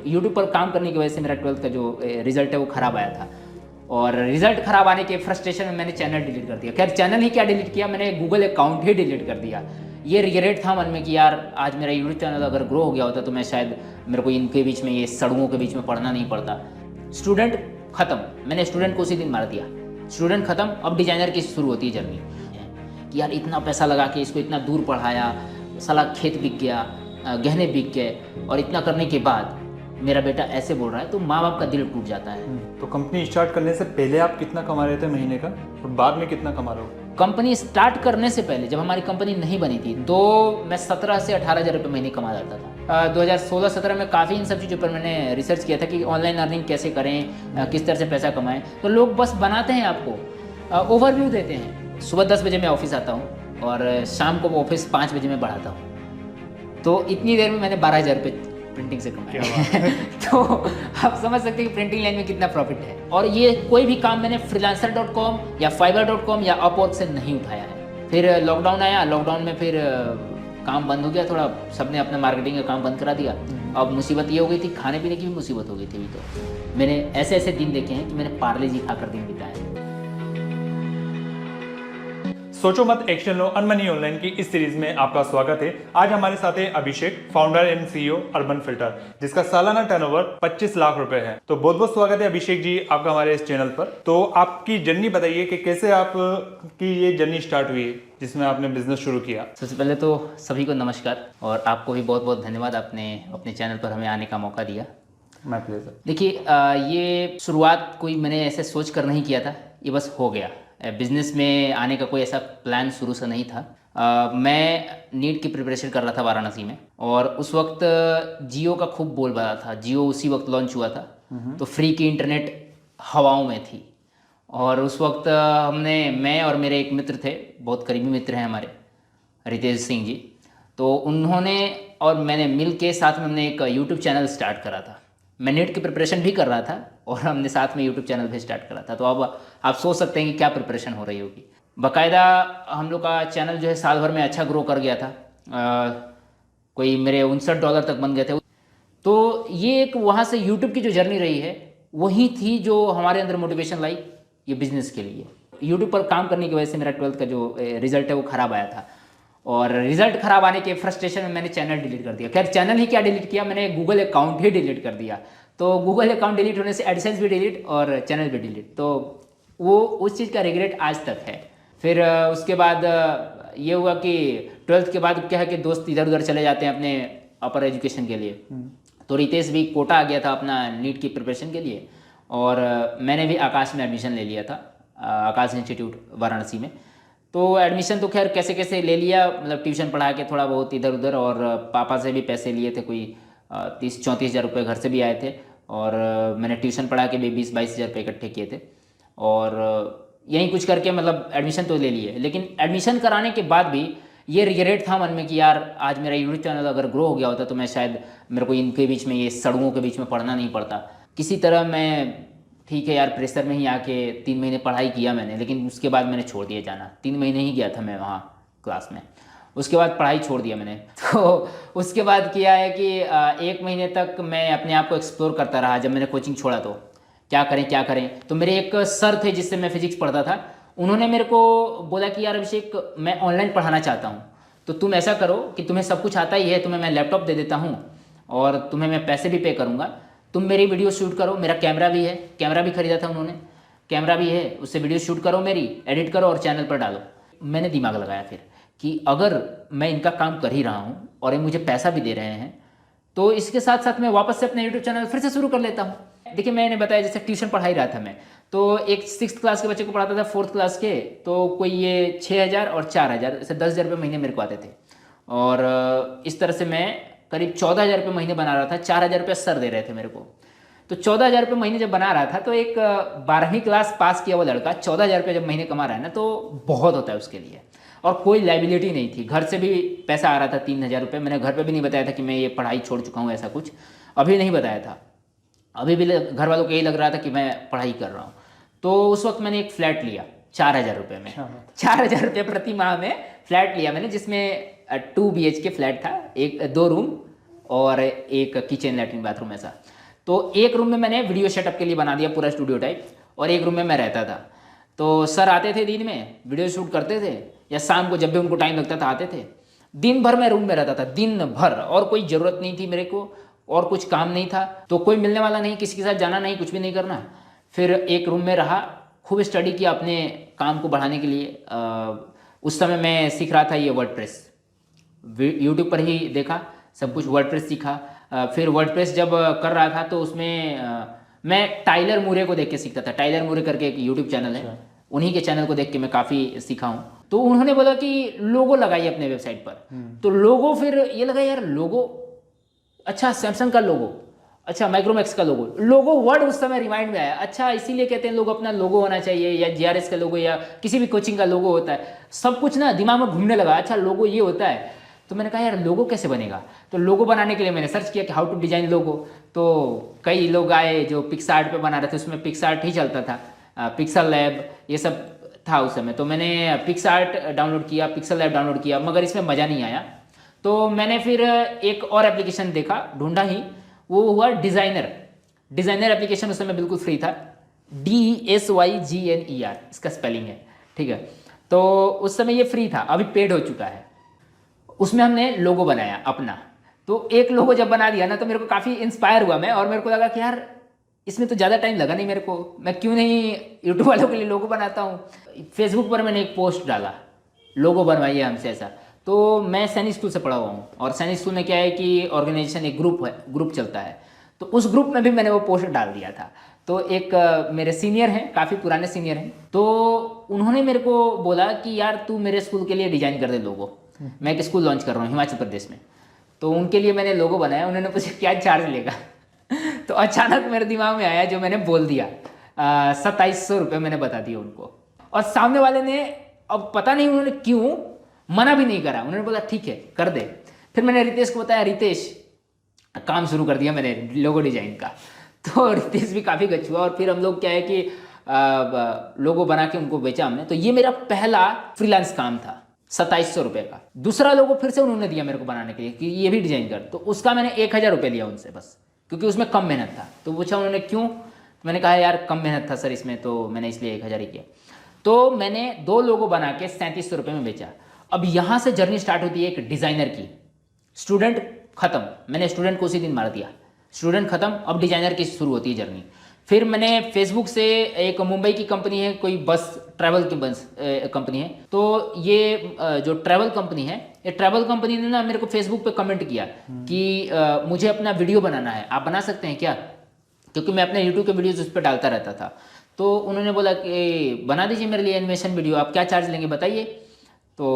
YouTube पर काम करने की वजह से मेरा 12th का जो रिजल्ट है वो ख़राब आया था, और रिजल्ट ख़राब आने के फ्रस्ट्रेशन में मैंने चैनल डिलीट कर दिया। खैर चैनल ही क्या डिलीट किया, मैंने गूगल अकाउंट ही डिलीट कर दिया। ये रिग्रेट था मन में कि यार आज मेरा यूट्यूब चैनल अगर ग्रो हो गया होता तो मैं शायद मेरे को इनके बीच में, ये सड़ुओं के बीच में पढ़ना नहीं पड़ता। स्टूडेंट ख़त्म, मैंने स्टूडेंट को उसी दिन मार दिया। स्टूडेंट ख़त्म, अब डिज़ाइनर की शुरू होती है जर्नी कि यार इतना पैसा लगा के इसको इतना दूर पढ़ाया, साला खेत बिक गया, गहने बिक गए, और इतना करने के बाद मेरा बेटा ऐसे बोल रहा है, तो माँ बाप का दिल टूट जाता है। तो कंपनी स्टार्ट करने से पहले आप कितना कमा रहे थे महीने का, और बाद में कितना कमा रहे हो? कंपनी स्टार्ट करने से पहले, जब हमारी कंपनी नहीं बनी थी, तो मैं 17 से 18 हज़ार रुपये महीने कमा जाता था। 2016-17 में काफ़ी इन सब चीज़ों पर मैंने रिसर्च किया था कि ऑनलाइन अर्निंग कैसे करें, किस तरह से पैसा कमाएं। तो लोग बस बनाते हैं आपको, ओवरव्यू देते हैं। सुबह 10 बजे मैं ऑफिस आता हूँ और शाम को ऑफिस 5 बजे मैं बढ़ाता हूँ। तो इतनी देर में मैंने 12,000 रुपये प्रिंटिंग से कमाया। तो आप समझ सकते हैं कि प्रिंटिंग लाइन में कितना प्रॉफिट है। और ये कोई भी काम मैंने freelancer.com या fiverr.com या अपवर्क से नहीं उठाया है। फिर लॉकडाउन आया, लॉकडाउन में फिर काम बंद हो गया थोड़ा, सबने अपना मार्केटिंग का काम बंद करा दिया। अब मुसीबत ये हो गई थी, खाने पीने की भी मुसीबत हो गई थी। तो मैंने ऐसे ऐसे दिन देखे हैं कि मैंने पार्ले जी खाकर दिन बिताए। सोचो मत एक्शन लो अर्न मनी ऑनलाइन की इस सीरीज में आपका स्वागत है। आज हमारे साथ है Abhishek, founder and CEO Urban Filter, जिसका सालाना टर्नओवर 25 लाख रुपए है। तो बहुत बहुत स्वागत है अभिषेक जी आपका हमारे इस चैनल पर। तो आपकी जर्नी बताइए कि कैसे आप की ये जर्नी स्टार्ट हुई जिसमें आपने बिजनेस शुरू किया। सबसे पहले तो सभी को नमस्कार, और आपको भी बहुत बहुत धन्यवाद, आपने अपने चैनल पर हमें आने का मौका दिया। My pleasure. देखिए, ये शुरुआत कोई मैंने ऐसे सोच कर नहीं किया था, ये बस हो गया। बिजनेस में आने का कोई ऐसा प्लान शुरू से नहीं था। मैं नीट की प्रिपरेशन कर रहा था वाराणसी में, और उस वक्त जियो का खूब बोलबाला था। जियो उसी वक्त लॉन्च हुआ था, तो फ्री की इंटरनेट हवाओं में थी। और उस वक्त मैं और मेरे एक मित्र थे, बहुत करीबी मित्र हैं हमारे, रितेश सिंह जी। तो उन्होंने और मैंने मिल के साथ में हमने एक यूट्यूब चैनल स्टार्ट करा था। मैं नीट की प्रिपरेशन भी कर रहा था और हमने साथ में यूट्यूब चैनल भी स्टार्ट करा था। तो अब आप सोच सकते हैं कि क्या प्रिपरेशन हो रही होगी। बाकायदा हम लोग का चैनल जो है साल भर में अच्छा ग्रो कर गया था। कोई मेरे $59 तक बन गए थे। तो ये एक वहाँ से यूट्यूब की जो जर्नी रही है, वही थी जो हमारे अंदर मोटिवेशन लाई ये बिज़नेस के लिए। यूट्यूब पर काम करने की वजह से मेरा 12th का जो रिज़ल्ट है वो ख़राब आया था, और रिज़ल्ट ख़राब आने के फ्रस्ट्रेशन में मैंने चैनल डिलीट कर दिया। खैर चैनल ही क्या डिलीट किया, मैंने गूगल अकाउंट ही डिलीट कर दिया। तो गूगल अकाउंट डिलीट होने से एडसेंस भी डिलीट और चैनल भी डिलीट। तो वो उस चीज़ का रिग्रेट आज तक है। फिर उसके बाद ये हुआ कि 12th के बाद क्या है कि दोस्त इधर उधर चले जाते हैं अपने अपर एजुकेशन के लिए। तो रितेश भी कोटा आ गया था अपना नीट की प्रिपरेशन के लिए, और मैंने भी आकाश में एडमिशन ले लिया था, आकाश इंस्टीट्यूट वाराणसी में। तो एडमिशन तो खैर कैसे कैसे ले लिया, मतलब ट्यूशन पढ़ा के थोड़ा बहुत इधर उधर, और पापा से भी पैसे लिए थे, कोई 30-34 हज़ार रुपये घर से भी आए थे, और मैंने ट्यूशन पढ़ा के भी 20-22 हज़ार रुपये इकट्ठे किए थे, और यहीं कुछ करके मतलब एडमिशन तो ले लिए। लेकिन एडमिशन कराने के बाद भी ये रिग्रेट था मन में कि यार आज मेरा यूट्यूब चैनल अगर ग्रो हो गया होता तो मैं शायद मेरे को इनके बीच में, ये सड़ुओं के बीच में पढ़ना नहीं पड़ता। किसी तरह मैं, ठीक है यार, प्रेशर में ही आके 3 महीने पढ़ाई किया मैंने, लेकिन उसके बाद मैंने छोड़ दिया जाना। 3 महीने ही गया था मैं वहाँ क्लास में, उसके बाद पढ़ाई छोड़ दिया मैंने। तो उसके बाद किया है कि 1 महीने तक मैं अपने आप को एक्सप्लोर करता रहा। जब मैंने कोचिंग छोड़ा तो क्या करें क्या करें। तो मेरे एक सर थे जिससे मैं फिजिक्स पढ़ता था, उन्होंने मेरे को बोला कि यार अभिषेक, मैं ऑनलाइन पढ़ाना चाहता हूँ, तो तुम ऐसा करो कि तुम्हें सब कुछ आता ही है, तुम्हें मैं लैपटॉप दे देता हूँ और तुम्हें मैं पैसे भी पे करूँगा, तुम मेरी वीडियो शूट करो। मेरा कैमरा भी है, कैमरा भी खरीदा था उन्होंने, कैमरा भी है, उससे वीडियो शूट करो मेरी, एडिट करो और चैनल पर डालो। मैंने दिमाग लगाया फिर कि अगर मैं इनका काम कर ही रहा हूँ और ये मुझे पैसा भी दे रहे हैं, तो इसके साथ साथ मैं वापस से अपना यूट्यूब चैनल फिर से शुरू कर लेता हूँ। देखिए मैंने बताया जैसे ट्यूशन पढ़ाई रहा था मैं, तो एक 6th क्लास के बच्चे को पढ़ाता था, 4th क्लास के, तो कोई ये 6,000 और 4,000 ऐसे 10,000 रुपये महीने मेरे को आते थे। और इस तरह से मैं करीब 14,000 रुपये महीने बना रहा था। 4,000 रुपये सर दे रहे थे मेरे को। तो 14,000 रुपये महीने जब बना रहा था, तो एक 12वीं क्लास पास किया वो लड़का 14,000 रुपये जब महीने कमा रहा है ना, तो बहुत होता है उसके लिए। और कोई लाइबिलिटी नहीं थी, घर से भी पैसा आ रहा था 3,000 रुपये। मैंने घर पे भी नहीं बताया था कि मैं ये पढ़ाई छोड़ चुका हूँ, ऐसा कुछ अभी नहीं बताया था। अभी भी घर वालों को यही लग रहा था कि मैं पढ़ाई कर रहा हूँ। तो उस वक्त मैंने एक फ्लैट लिया 4,000 रुपये में, 4,000 रुपये प्रति माह में फ्लैट लिया मैंने, जिसमें 2 BHK फ्लैट था, 2 रूम और एक किचन लैट्रिन बाथरूम ऐसा। तो एक रूम में मैंने वीडियो सेटअप के लिए बना दिया पूरा स्टूडियो टाइप, और एक रूम में मैं रहता था। तो सर आते थे दिन में, वीडियो शूट करते थे, या शाम को जब भी उनको टाइम लगता था आते थे। दिन भर मैं रूम में रहता था, दिन भर, और कोई ज़रूरत नहीं थी मेरे को, और कुछ काम नहीं था, तो कोई मिलने वाला नहीं, किसी के साथ जाना नहीं, कुछ भी नहीं करना। फिर एक रूम में रहा, खूब स्टडी किया अपने काम को बढ़ाने के लिए। उस समय मैं सीख रहा था ये वर्डप्रेस, यूट्यूब पर ही देखा सब कुछ, वर्डप्रेस सीखा। फिर वर्डप्रेस जब कर रहा था तो उसमें मैं टाइलर मूरे को देख के सीखता था। टाइलर मूरे करके एक यूट्यूब चैनल है, उन्हीं के चैनल को देख के मैं काफ़ी सीखा हूँ। तो उन्होंने बोला कि लोगो लगाइए अपने वेबसाइट पर। तो लोगो, फिर ये लगा यार लोगो, अच्छा सैमसंग का लोगो, अच्छा माइक्रोमैक्स का लोगो वर्ड उस समय रिमाइंड में आया। अच्छा इसीलिए कहते हैं लोग अपना लोगो होना चाहिए, या जीआरएस का लोगो, या किसी भी कोचिंग का लोगो होता है। सब कुछ ना दिमाग में घूमने लगा, अच्छा लोगो ये होता है। तो मैंने कहा यार लोगो कैसे बनेगा। तो लोगो बनाने के लिए मैंने सर्च किया कि हाउ टू डिजाइन लोगो। तो कई लोग आए जो पिक्सआर्ट पे बना रहे थे, उसमें पिक्सआर्ट ही चलता था, पिक्सल लैब ये सब था उस समय। तो मैंने पिक्सआर्ट डाउनलोड किया, पिक्सल लैब डाउनलोड किया, मगर इसमें मज़ा नहीं आया। तो मैंने फिर एक और एप्लीकेशन देखा, ढूंढा ही, वो हुआ डिज़ाइनर। डिज़ाइनर एप्लीकेशन उस समय बिल्कुल फ्री था, DSYGNER इसका स्पेलिंग है, ठीक है। तो उस समय ये फ्री था, अभी पेड हो चुका है। उसमें हमने लोगो बनाया अपना। तो एक लोगो जब बना दिया ना, तो मेरे को काफ़ी इंस्पायर हुआ मैं, और मेरे को लगा कि यार इसमें तो ज़्यादा टाइम लगा नहीं मेरे को, मैं क्यों नहीं यूट्यूब वालों के लिए लोगो बनाता हूँ। फेसबुक पर मैंने एक पोस्ट डाला, लोगो बनवाइए हमसे ऐसा। तो मैं सैनिक स्कूल से पढ़ा हुआ हूँ, और सैनिक स्कूल में क्या है कि ऑर्गेनाइजेशन, एक ग्रुप है, ग्रुप चलता है। तो उस ग्रुप में भी मैंने वो पोस्ट डाल दिया था। तो एक मेरे सीनियर हैं, काफ़ी पुराने सीनियर हैं, तो उन्होंने मेरे को बोला कि यार तू मेरे स्कूल के लिए डिज़ाइन कर दे लोगो। मैं एक स्कूल लॉन्च कर रहा हूँ हिमाचल प्रदेश में, तो उनके लिए मैंने लोगो बनाया। उन्होंने पूछा क्या चार्ज लेगा। तो अचानक मेरे दिमाग में आया जो मैंने बोल दिया, 2700 रुपये मैंने बता दिया उनको। और सामने वाले ने, अब पता नहीं उन्होंने क्यों मना भी नहीं करा, उन्होंने बोला ठीक है कर दे। फिर मैंने रितेश को बताया, रितेश काम शुरू कर दिया मैंने लोगो डिजाइन का। तो रितेश भी काफ़ी गच्छ हुआ, और फिर हम लोग क्या है कि लोगो बना के उनको बेचा हमने। तो ये मेरा पहला फ्रीलांस काम था 2700 रुपये का। दूसरा लोगो फिर से उन्होंने दिया मेरे को बनाने के लिए कि ये भी डिजाइन कर, तो उसका मैंने 1000 रुपये लिया उनसे बस, क्योंकि उसमें कम मेहनत था। तो पूछा उन्होंने क्यों, तो मैंने कहा यार कम मेहनत था सर इसमें, तो मैंने इसलिए 1000 ही किया। तो मैंने 2 लोगो बना के 3700 रुपये में बेचा। अब यहाँ से जर्नी स्टार्ट होती है एक डिज़ाइनर की। स्टूडेंट खत्म, मैंने स्टूडेंट को उसी दिन मार दिया, स्टूडेंट खत्म, अब डिज़ाइनर की शुरू होती है जर्नी। फिर मैंने फेसबुक से, एक मुंबई की कंपनी है, कोई बस ट्रैवल की बस कंपनी है, तो ये जो ट्रैवल कंपनी है, ये ट्रैवल कंपनी ने ना मेरे को फेसबुक पे कमेंट किया कि मुझे अपना वीडियो बनाना है, आप बना सकते हैं क्या, क्योंकि मैं अपने यूट्यूब के वीडियोज उस पर डालता रहता था। तो उन्होंने बोला कि बना दीजिए मेरे लिए एनिमेशन वीडियो, आप क्या चार्ज लेंगे बताइए। तो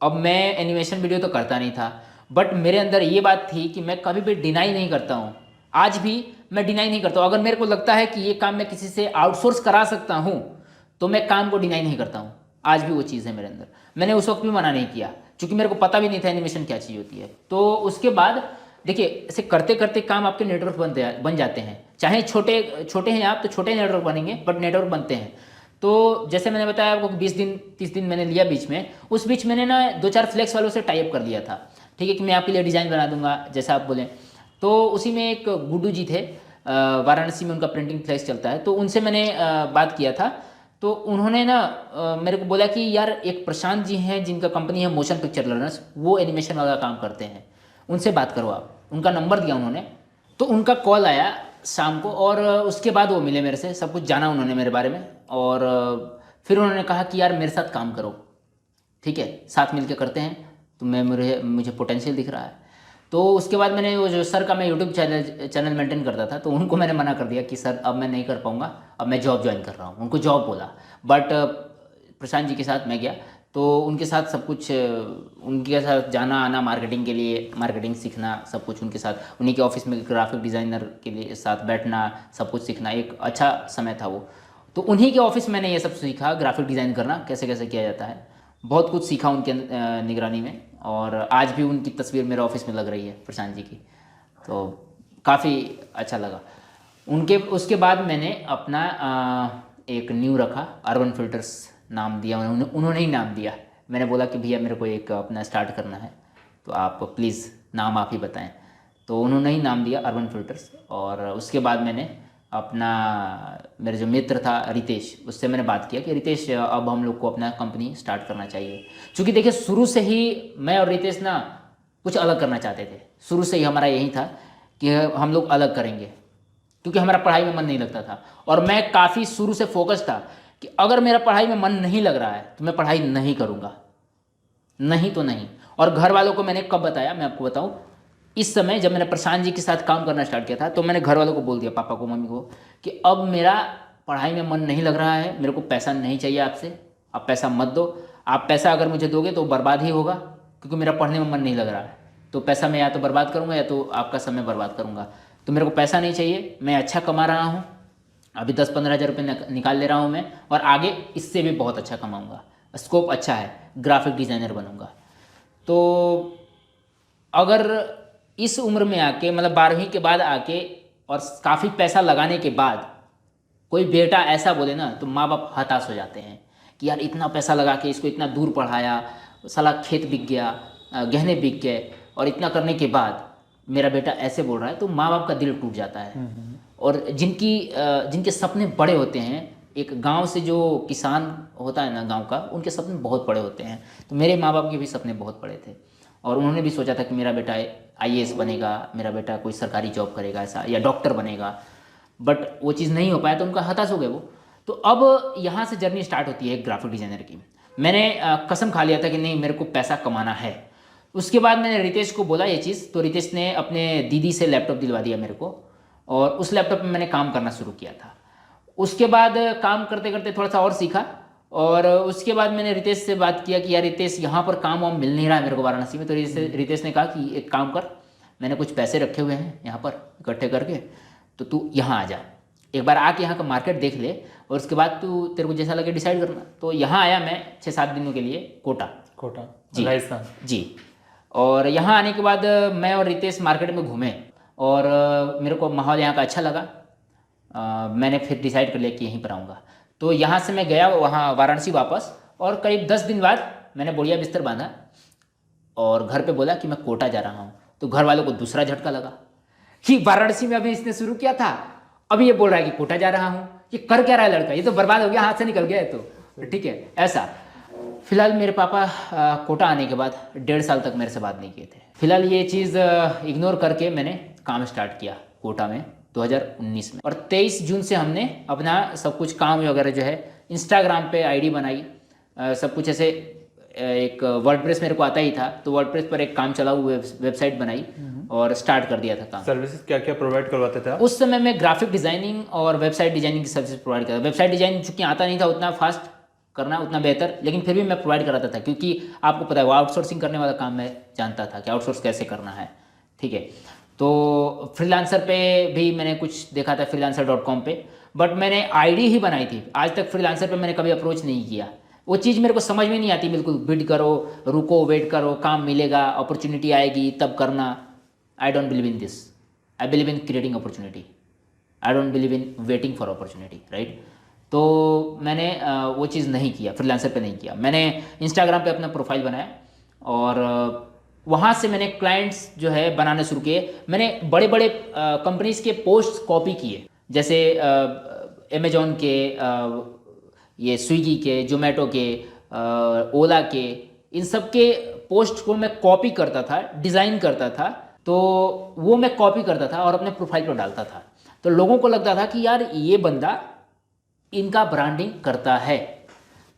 अब मैं एनिमेशन वीडियो तो करता नहीं था, बट मेरे अंदर ये बात थी कि मैं कभी भी डिनाई नहीं करता हूँ, आज भी मैं डिनाई नहीं करता हूँ। अगर मेरे को लगता है कि ये काम मैं किसी से आउटसोर्स करा सकता हूँ, तो मैं काम को डिनाई नहीं करता हूँ। आज भी वो चीज़ है मेरे अंदर, मैंने उस वक्त भी मना नहीं किया, क्योंकि मेरे को पता भी नहीं था एनिमेशन क्या चीज़ होती है। तो उसके बाद देखिए, ऐसे करते करते काम आपके नेटवर्क बन जाते हैं। चाहे छोटे हैं आप, तो छोटे नेटवर्क बनेंगे, बट नेटवर्क बनते हैं। तो जैसे मैंने बताया आपको, 20 दिन 30 दिन मैंने लिया बीच में, उस बीच मैंने ना 2-4 फ्लेक्स वालों से टाई अप कर लिया था, ठीक है, कि मैं आपके लिए डिज़ाइन बना दूंगा जैसा आप बोलें। तो उसी में एक गुड्डू जी थे, वाराणसी में उनका प्रिंटिंग फ्लेक्स चलता है, तो उनसे मैंने बात किया था। तो उन्होंने ना मेरे को बोला कि यार एक प्रशांत जी हैं जिनका कंपनी है मोशन पिक्चर लर्नर्स, वो एनिमेशन वाला काम करते हैं, उनसे बात करो आप। उनका नंबर दिया उन्होंने, तो उनका कॉल आया शाम को, और उसके बाद वो मिले मेरे से, सब कुछ जाना उन्होंने मेरे बारे में। और फिर उन्होंने कहा कि यार मेरे साथ काम करो, ठीक है, साथ मिलकर करते हैं, तो मुझे पोटेंशियल दिख रहा है। तो उसके बाद मैंने वो जो सर का मैं यूट्यूब चैनल मेंटेन करता था, तो उनको मैंने मना कर दिया कि सर अब मैं नहीं कर पाऊँगा, अब मैं जॉब ज्वाइन कर रहा हूँ। उनको जॉब बोला, बट प्रशांत जी के साथ मैं गया, तो उनके साथ सब कुछ, उनके साथ जाना आना, मार्केटिंग के लिए, मार्केटिंग सीखना, सब कुछ उनके साथ, उन्हीं के ऑफिस में ग्राफिक डिज़ाइनर के लिए साथ बैठना, सब कुछ सीखना, एक अच्छा समय था वो। तो उन्हीं के ऑफिस मैंने ये सब सीखा, ग्राफिक डिज़ाइन करना कैसे कैसे किया जाता है, बहुत कुछ सीखा उनके निगरानी में। और आज भी उनकी तस्वीर मेरे ऑफिस में लग रही है प्रशांत जी की, तो काफ़ी अच्छा लगा उनके। उसके बाद मैंने अपना एक न्यू रखा, अर्बन फिल्टर्स नाम दिया उन्होंने ही नाम दिया। मैंने बोला कि भैया मेरे को एक अपना स्टार्ट करना है, तो आप प्लीज़ नाम आप ही बताएं। तो उन्होंने ही नाम दिया अर्बन फिल्टर्स। और उसके बाद मैंने अपना, मेरे जो मित्र था रितेश, उससे मैंने बात किया कि रितेश अब हम लोग को अपना कंपनी स्टार्ट करना चाहिए। क्योंकि देखिए शुरू से ही मैं और रितेश ना कुछ अलग करना चाहते थे। शुरू से ही हमारा यही था कि हम लोग अलग करेंगे, क्योंकि हमारा पढ़ाई में मन नहीं लगता था। और मैं काफ़ी शुरू से फोकस था कि अगर मेरा पढ़ाई में मन नहीं लग रहा है तो मैं पढ़ाई नहीं करूँगा, नहीं तो नहीं। और घर वालों को मैंने कब बताया, मैं आपको बताऊं, इस समय जब मैंने प्रशांत जी के साथ काम करना स्टार्ट किया था, तो मैंने घर वालों को बोल दिया, पापा को, मम्मी को, कि अब मेरा पढ़ाई में मन नहीं लग रहा है, मेरे को पैसा नहीं चाहिए आपसे, आप पैसा मत दो। आप पैसा अगर मुझे दोगे तो बर्बाद ही होगा, क्योंकि मेरा पढ़ने में मन नहीं लग रहा है। तो पैसा मैं या तो बर्बाद करूँगा या तो आपका समय बर्बाद करूँगा। तो मेरे को पैसा नहीं चाहिए, मैं अच्छा कमा रहा हूँ, अभी 10-15 हज़ार रुपये निकाल ले रहा हूँ मैं, और आगे इससे भी बहुत अच्छा कमाऊँगा, स्कोप अच्छा है, ग्राफिक डिज़ाइनर बनूँगा। तो अगर इस उम्र में आके, मतलब 12वीं के बाद आके और काफ़ी पैसा लगाने के बाद कोई बेटा ऐसा बोले ना, तो माँ बाप हताश हो जाते हैं कि यार इतना पैसा लगा के इसको इतना दूर पढ़ाया, साला खेत बिक गया, गहने बिक गए, और इतना करने के बाद मेरा बेटा ऐसे बोल रहा है, तो माँ बाप का दिल टूट जाता है। और जिनके सपने बड़े होते हैं, एक गांव से जो किसान होता है ना गांव का, उनके सपने बहुत बड़े होते हैं। तो मेरे माँ बाप के भी सपने बहुत बड़े थे, और उन्होंने भी सोचा था कि मेरा बेटा आईएएस बनेगा, मेरा बेटा कोई सरकारी जॉब करेगा ऐसा, या डॉक्टर बनेगा। बट वो चीज़ नहीं हो पाया, तो उनका हताश हो गए वो। तो अब यहाँ से जर्नी स्टार्ट होती है ग्राफिक डिज़ाइनर की। मैंने कसम खा लिया था कि नहीं, मेरे को पैसा कमाना है। उसके बाद मैंने रितेश को बोला ये चीज़, तो रितेश ने अपने दीदी से लैपटॉप दिलवा दिया मेरे को, और उस लैपटॉप में मैंने काम करना शुरू किया था। उसके बाद काम करते करते थोड़ा सा और सीखा, और उसके बाद मैंने रितेश से बात किया कि यार रितेश, यहाँ पर काम वाम मिल नहीं रहा है मेरे को वाराणसी में। तो रितेश ने कहा कि एक काम कर, मैंने कुछ पैसे रखे हुए हैं यहाँ पर इकट्ठे करके, तो तू यहाँ आ जा, एक बार आके यहाँ का मार्केट देख ले, और उसके बाद तू, तेरे को जैसा लगे डिसाइड करना। तो यहाँ आया मैं 6-7 दिनों के लिए कोटा जी, राजस्थान जी। और यहाँ आने के बाद मैं और रितेश मार्केट में घूमे, और मेरे को माहौल यहाँ का अच्छा लगा। मैंने फिर डिसाइड कर लिया कि यहीं पर आऊँगा। तो यहाँ से मैं गया वहाँ वाराणसी वापस, और करीब 10 दिन बाद मैंने बोरिया बिस्तर बांधा और घर पे बोला कि मैं कोटा जा रहा हूँ। तो घर वालों को दूसरा झटका लगा कि वाराणसी में अभी इसने शुरू किया था, अभी ये बोल रहा है कि कोटा जा रहा हूँ, ये कर क्या रहा है लड़का, ये तो बर्बाद हो गया, हाथ से निकल गया है। तो ठीक है ऐसा। फिलहाल मेरे पापा कोटा आने के बाद 1.5 साल तक मेरे से बात नहीं किए थे। फिलहाल ये चीज़ इग्नोर करके मैंने काम स्टार्ट किया कोटा में 2019 में, और 23 जून से हमने अपना सब कुछ काम वगैरह जो है, इंस्टाग्राम पे आईडी बनाई, सब कुछ ऐसे, एक वर्डप्रेस मेरे को आता ही था, तो वर्डप्रेस पर एक काम चला हुआ वेबसाइट बनाई और स्टार्ट कर दिया था काम। सर्विसेज क्या क्या प्रोवाइड करवाते थे आप? उस समय मैं ग्राफिक डिजाइनिंग और वेबसाइट डिजाइनिंग की सर्विस प्रोवाइड करता था। वेबसाइट डिजाइनिंग चूँकि आता नहीं था उतना फास्ट करना, उतना बेहतर, लेकिन फिर भी मैं प्रोवाइड कराता था, क्योंकि आपको पता है वो आउटसोर्सिंग करने वाला काम मैं जानता था कि आउटसोर्स कैसे करना है। ठीक है, तो फ्रीलांसर पे भी मैंने कुछ देखा था, freelancer.com पे, बट मैंने आईडी ही बनाई थी। आज तक फ्रीलांसर पे मैंने कभी अप्रोच नहीं किया। वो चीज़ मेरे को समझ में नहीं आती बिल्कुल, बिड करो, रुको, वेट करो, काम मिलेगा, अपॉर्चुनिटी आएगी तब करना। I don't believe in this, I believe in creating opportunity, I don't believe in waiting for opportunity, right. तो मैंने वो चीज़ नहीं किया, फ्रीलांसर पे नहीं किया। मैंने इंस्टाग्राम पे अपना प्रोफाइल बनाया, और वहाँ से मैंने क्लाइंट्स जो है बनाने शुरू किए। मैंने बड़े बड़े कंपनीज के पोस्ट कॉपी किए, जैसे अमेजोन के, ये स्विगी के, जोमेटो के, ओला के, इन सब के पोस्ट को मैं कॉपी करता था, डिज़ाइन करता था। तो वो मैं कॉपी करता था और अपने प्रोफाइल पर डालता था। तो लोगों को लगता था कि यार ये बंदा इनका ब्रांडिंग करता है,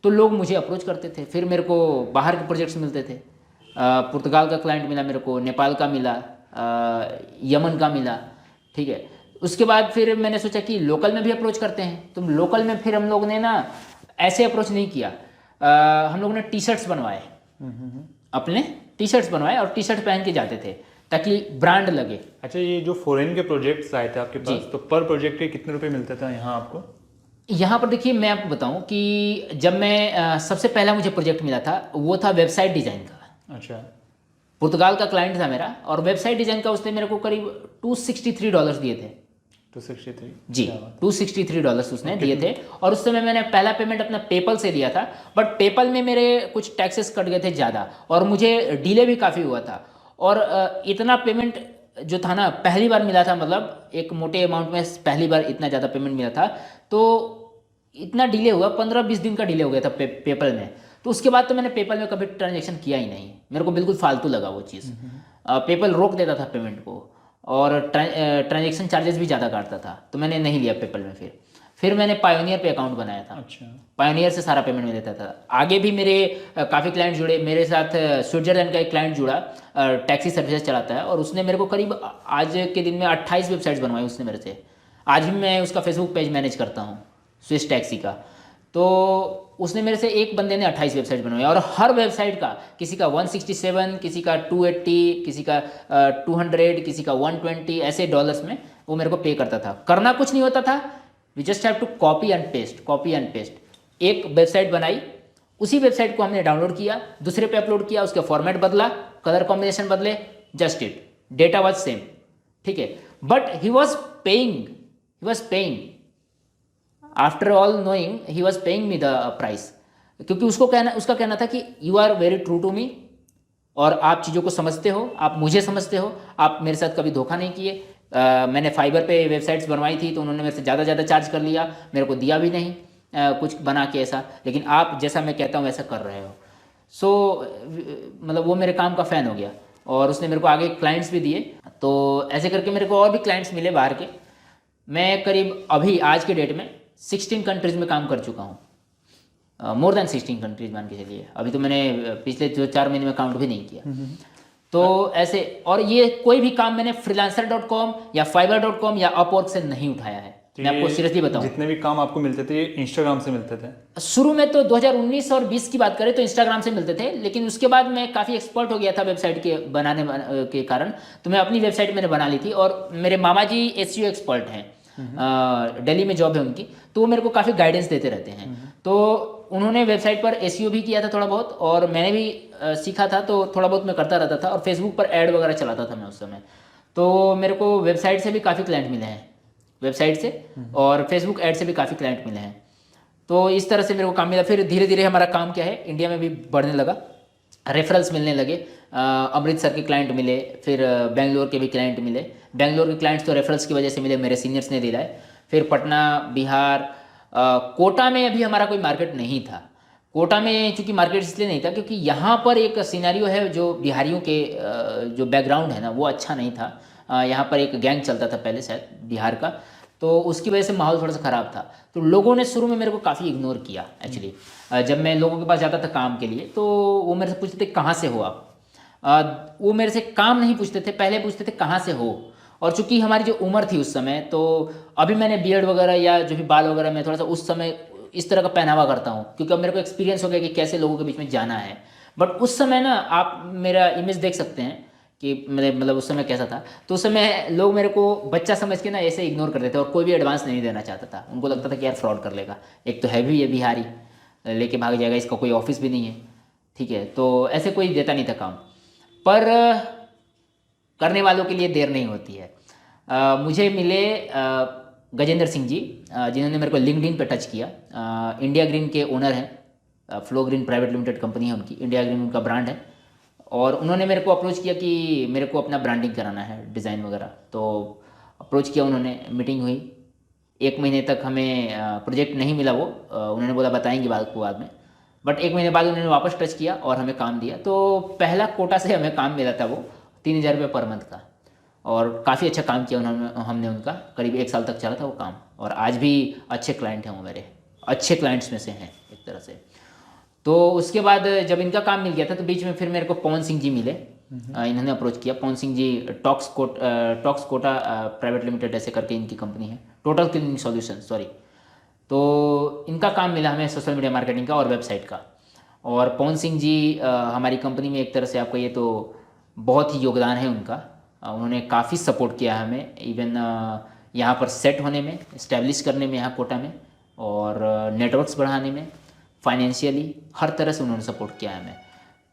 तो लोग मुझे अप्रोच करते थे। फिर मेरे को बाहर के प्रोजेक्ट्स मिलते थे, पुर्तगाल का क्लाइंट मिला मेरे को, नेपाल का मिला, यमन का मिला। ठीक है, उसके बाद फिर मैंने सोचा कि लोकल में भी अप्रोच करते हैं। तो लोकल में फिर हम लोग ने ना ऐसे अप्रोच नहीं किया, हम लोग ने टी शर्ट्स बनवाए, अपने टी शर्ट्स बनवाए और टी शर्ट पहन के जाते थे ताकि ब्रांड लगे। अच्छा, ये जो फॉरेन के प्रोजेक्ट्स आए थे आपके पास, तो पर प्रोजेक्ट के कितने रुपए मिलते थे यहाँ आपको? यहाँ पर देखिए, मैं आपको बताऊँ कि जब मैं सबसे पहला मुझे प्रोजेक्ट मिला था वो था वेबसाइट डिज़ाइन का। अच्छा, पुर्तगाल का क्लाइंट था मेरा, और वेबसाइट डिज़ाइन का उसने मेरे को करीब $263 दिए थे। 263 जी, $263 उसने दिए थे। और उस समय मैंने पहला पेमेंट अपना पेपल से दिया था, बट पेपल में मेरे कुछ टैक्सेस कट गए थे ज़्यादा, और मुझे डिले भी काफ़ी हुआ था। और इतना पेमेंट जो था ना, पहली बार मिला था, मतलब एक मोटे अमाउंट में पहली बार इतना ज़्यादा पेमेंट मिला था। तो इतना डिले हुआ, 15-20 दिन का डिले हो गया था पेपल में। तो उसके बाद तो मैंने पेपल में कभी ट्रांजेक्शन किया ही नहीं, मेरे को बिल्कुल फालतू लगा वो चीज़। पेपल रोक देता था पेमेंट को, और ट्रांजेक्शन चार्जेस भी ज़्यादा काटता था, तो मैंने नहीं लिया पेपल में। फिर मैंने पायोनियर पे अकाउंट बनाया था। अच्छा। पायोनियर से सारा पेमेंट में देता था। आगे भी मेरे काफ़ी क्लाइंट जुड़े मेरे साथ। स्विट्जरलैंड का एक क्लाइंट जुड़ा, टैक्सी सर्विसेज चलाता है, और उसने मेरे को करीब आज के दिन में 28 वेबसाइट्स बनवाई उसने मेरे से। आज भी मैं उसका फेसबुक पेज मैनेज करता हूँ, स्विस टैक्सी का। तो उसने मेरे से, एक बंदे ने 28 वेबसाइट बनवाई, और हर वेबसाइट का, किसी का 167, किसी का 280, किसी का 200, किसी का 120, ऐसे डॉलर्स में वो मेरे को पे करता था। करना कुछ नहीं होता था, we just have to copy and paste, copy and paste. एक वेबसाइट बनाई, उसी वेबसाइट को हमने डाउनलोड किया, दूसरे पे अपलोड किया, उसका फॉर्मेट बदला, कलर कॉम्बिनेशन बदले, just it, data was same, ठीक है। But he was paying after all knowing, he was paying me the price, क्योंकि उसका कहना था कि you are very true to me, और आप चीज़ों को समझते हो, आप मुझे समझते हो, आप मेरे साथ कभी धोखा नहीं किए। मैंने फाइबर पे वेबसाइट्स बनवाई थी, तो उन्होंने मेरे से ज़्यादा चार्ज कर लिया, मेरे को दिया भी नहीं कुछ बना के ऐसा, लेकिन आप जैसा मैं कहता हूँ वैसा कर रहे हो। सो मतलब वो मेरे काम का फ़ैन हो गया, और उसने मेरे को आगे क्लाइंट्स भी दिए। तो ऐसे करके मेरे को और भी क्लाइंट्स मिले बाहर के। मैं करीब अभी आज के डेट में 16 कंट्रीज़ में काम कर चुका हूँ, मोर देन 16 कंट्रीज मान के चलिए। अभी तो मैंने पिछले 4 महीने में काउंट भी नहीं किया। तो ऐसे, और ये कोई भी काम मैंने freelancer.com या fiverr.com या अपवर्क से नहीं उठाया है, तो मैं आपको सीरियसली बताऊं। जितने भी काम आपको मिलते थे ये इंस्टाग्राम से मिलते थे? शुरू में तो 2019 और 20 की बात करें तो इंस्टाग्राम से मिलते थे, लेकिन उसके बाद मैं काफ़ी एक्सपर्ट हो गया था वेबसाइट के बनाने के कारण, तो मैं अपनी वेबसाइट मैंने बना ली थी। और मेरे मामा जी एसईओ एक्सपर्ट हैं, दिल्ली में जॉब है उनकी, तो वो मेरे को काफ़ी गाइडेंस देते रहते हैं। तो उन्होंने वेबसाइट पर एसईओ भी किया था थोड़ा बहुत, और मैंने भी सीखा था, तो थोड़ा बहुत मैं करता रहता था, और फेसबुक पर ऐड वगैरह चलाता था मैं उस समय। तो मेरे को वेबसाइट से भी काफ़ी क्लाइंट मिले हैं, वेबसाइट से और फेसबुक ऐड से भी काफ़ी क्लाइंट मिले हैं। तो इस तरह से मेरे को काम मिला। फिर धीरे धीरे हमारा काम क्या है, इंडिया में भी बढ़ने लगा, रेफरल्स मिलने लगे। अमृतसर के क्लाइंट मिले, फिर बेंगलोर के भी क्लाइंट मिले। बेंगलोर के क्लाइंट्स तो रेफरल्स की वजह से मिले, मेरे सीनियर्स ने दिलाए। फिर पटना, बिहार, कोटा में अभी हमारा कोई मार्केट नहीं था। कोटा में चूंकि मार्केट इसलिए नहीं था क्योंकि यहाँ पर एक सिनेरियो है, जो बिहारियों के जो बैकग्राउंड है ना, वो अच्छा नहीं था। यहाँ पर एक गैंग चलता था पहले शायद बिहार का, तो उसकी वजह से माहौल थोड़ा सा ख़राब था। तो लोगों ने शुरू में मेरे को काफ़ी इग्नोर किया एक्चुअली। जब मैं लोगों के पास जाता था काम के लिए, तो वो मेरे से पूछते थे कहाँ से हो आप। वो मेरे से काम नहीं पूछते थे, पहले पूछते थे कहाँ से हो। और चूंकि हमारी जो उम्र थी उस समय, तो अभी मैंने बियर्ड वगैरह या जो भी बाल वगैरह मैं थोड़ा सा उस समय इस तरह का पहनावा करता हूँ, क्योंकि अब मेरे को एक्सपीरियंस हो गया कि कैसे लोगों के बीच में जाना है। बट उस समय ना, आप मेरा इमेज देख सकते हैं कि मतलब उस समय कैसा था। तो उस समय लोग मेरे को बच्चा समझ के ना ऐसे इग्नोर कर देते, और कोई भी एडवांस नहीं देना चाहता था। उनको लगता था कि यार फ्रॉड कर लेगा, एक तो है भी ये बिहारी, लेके भाग जाएगा, इसका कोई ऑफिस भी नहीं है, ठीक है। तो ऐसे कोई देता नहीं था काम। पर करने वालों के लिए देर नहीं होती है। मुझे मिले गजेंद्र सिंह जी, जिन्होंने मेरे को लिंक्डइन पे टच किया। इंडिया ग्रीन के ओनर हैं, flow green private limited company है उनकी, इंडिया ग्रीन उनका ब्रांड है। और उन्होंने मेरे को अप्रोच किया कि मेरे को अपना ब्रांडिंग कराना है, डिज़ाइन वगैरह। तो अप्रोच किया उन्होंने, मीटिंग हुई। 1 महीने तक हमें प्रोजेक्ट नहीं मिला वो, उन्होंने बोला बताएंगे बाद में। बट 1 महीने बाद उन्होंने वापस टच किया और हमें काम दिया। तो पहला कोटा से हमें काम मिला था वो 3,000 रुपये पर मंथ का, और काफ़ी अच्छा काम किया हमने उनका। करीब 1 साल तक चला था वो काम, और आज भी अच्छे क्लाइंट हैं वो, मेरे अच्छे क्लाइंट्स में से हैं एक तरह से। तो उसके बाद जब इनका काम मिल गया था, तो बीच में फिर मेरे को पवन सिंह जी मिले। इन्होंने अप्रोच किया, Pawan Singh ji talks Kota private limited ऐसे करके इनकी कंपनी है, टोटल क्लीनिंग सॉल्यूशन, सॉरी। तो इनका काम मिला हमें सोशल मीडिया मार्केटिंग का और वेबसाइट का। और पवन सिंह जी हमारी कंपनी में एक तरह से आपका ये तो बहुत ही योगदान है उनका। उन्होंने काफ़ी सपोर्ट किया हमें, इवन यहाँ पर सेट होने में, इस्टेब्लिश करने में यहाँ कोटा में, और नेटवर्क्स बढ़ाने में, फाइनेंशियली हर तरह से उन्होंने सपोर्ट किया है हमें।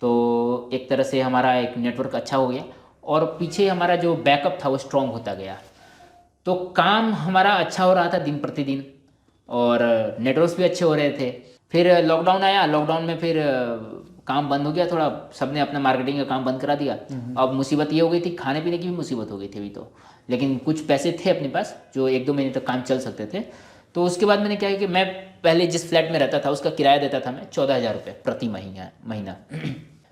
तो एक तरह से हमारा एक नेटवर्क अच्छा हो गया, और पीछे हमारा जो बैकअप था वो स्ट्रॉन्ग होता गया। तो काम हमारा अच्छा हो रहा था दिन प्रतिदिन, और नेटवर्क्स भी अच्छे हो रहे थे। फिर लॉकडाउन आया, लॉकडाउन में फिर काम बंद हो गया थोड़ा, सबने अपना मार्केटिंग का काम बंद करा दिया। अब मुसीबत ये हो गई थी, खाने पीने की भी मुसीबत हो गई थी अभी तो, लेकिन कुछ पैसे थे अपने पास जो 1-2 महीने तक काम चल सकते थे। तो उसके बाद मैंने क्या है कि मैं पहले जिस फ्लैट में रहता था उसका किराया देता था मैं 14,000 रुपये प्रति महीना।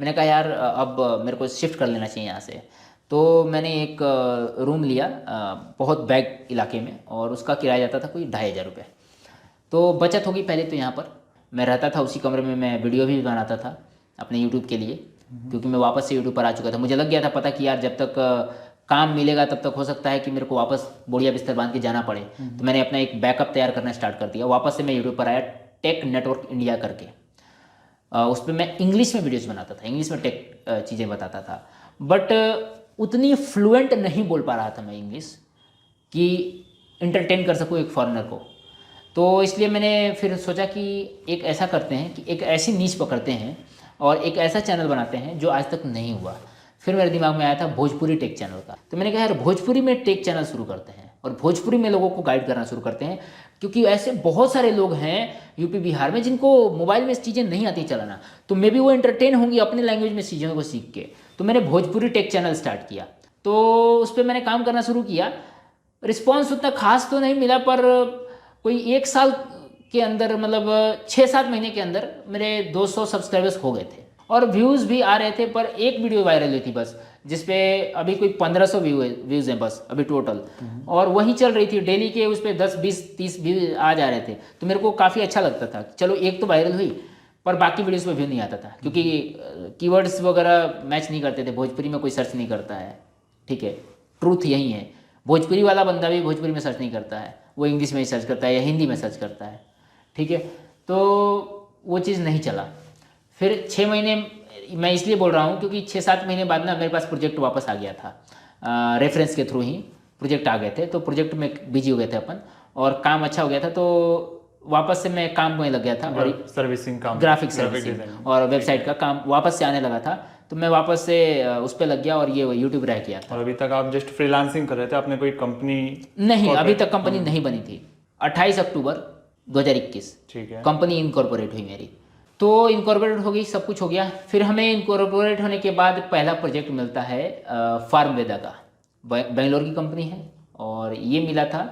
मैंने कहा यार अब मेरे को शिफ्ट कर लेना चाहिए यहाँ से। तो मैंने एक रूम लिया बहुत बैक इलाके में, और उसका किराया जाता था कोई 2,500 रुपये। तो बचत होगी पहले तो। यहाँ पर मैं रहता था उसी कमरे में, मैं वीडियो भी बनाता था अपने यूट्यूब के लिए, क्योंकि मैं वापस से यूट्यूब पर आ चुका था। मुझे लग गया था पता कि यार जब तक काम मिलेगा तब तक हो सकता है कि मेरे को वापस बोरिया बिस्तर बांध के जाना पड़े। तो मैंने अपना एक बैकअप तैयार करना स्टार्ट कर दिया। वापस से मैं यूट्यूब पर आया टेक नेटवर्क इंडिया करके। उस पर मैं इंग्लिश में वीडियोज़ बनाता था, इंग्लिश में टेक चीज़ें बताता था, बट उतनी फ्लुएंट नहीं बोल पा रहा था मैं इंग्लिश कि इंटरटेन कर सकूँ एक फॉरेनर को। तो इसलिए मैंने फिर सोचा कि एक ऐसा करते हैं कि एक ऐसी नीश पकड़ते हैं और एक ऐसा चैनल बनाते हैं जो आज तक नहीं हुआ। फिर मेरे दिमाग में आया था भोजपुरी टेक चैनल का। तो मैंने कहा यार भोजपुरी में टेक चैनल शुरू करते हैं और भोजपुरी में लोगों को गाइड करना शुरू करते हैं, क्योंकि ऐसे बहुत सारे लोग हैं यूपी बिहार में जिनको मोबाइल में चीज़ें नहीं आती चलाना, तो मे बी वो एंटरटेन होंगी अपने लैंग्वेज में चीज़ों को सीख के। तो मैंने भोजपुरी टेक चैनल स्टार्ट किया। तो उस पर मैंने काम करना शुरू किया। रिस्पॉन्स उतना खास तो नहीं मिला, पर कोई 1 साल के अंदर, मतलब 6-7 महीने के अंदर मेरे 200 सब्सक्राइबर्स हो गए थे और व्यूज़ भी आ रहे थे। पर एक वीडियो वायरल हुई थी बस, जिसपे अभी कोई 1500 व्यूज़ हैं बस अभी टोटल, और वहीं चल रही थी डेली के। उस पर 10, 20, 30 व्यूज आ जा रहे थे। तो मेरे को काफ़ी अच्छा लगता था, चलो एक तो वायरल हुई, पर बाकी वीडियोज़ में व्यू नहीं आता था, क्योंकि कीवर्ड्स वगैरह मैच नहीं करते थे। भोजपुरी में कोई सर्च नहीं करता है, ठीक है, ट्रूथ यही है। भोजपुरी वाला बंदा भी भोजपुरी में सर्च नहीं करता है, वो इंग्लिश में ही सर्च करता है या हिंदी में सर्च करता है, ठीक है। तो वो चीज़ नहीं चला। फिर 6 महीने, मैं इसलिए बोल रहा हूँ क्योंकि 6-7 महीने बाद ना मेरे पास प्रोजेक्ट वापस आ गया था। रेफरेंस के थ्रू ही प्रोजेक्ट आ गए थे, तो प्रोजेक्ट में बिजी हो गए थे अपन और काम अच्छा हो गया था। तो वापस से मैं काम में लग गया था और सर्विसिंग काम, ग्राफिक सर्विसिंग और वेबसाइट का काम वापस से आने लगा था। तो मैं वापस से उस पर लग गया और ये यूट्यूब रह गया था। और अभी तक आप जस्ट फ्रीलांसिंग कर रहे थे, आपने कोई कंपनी? नहीं, अभी तक कंपनी नहीं बनी थी। 28 अक्टूबर 2021 ठीक है, कंपनी इनकॉर्पोरेट हुई मेरी। तो इनकॉर्पोरेट हो गई, सब कुछ हो गया। फिर हमें इनकॉर्पोरेट होने के बाद पहला प्रोजेक्ट मिलता है फार्मवेदा का। बेंगलोर की कंपनी है और ये मिला था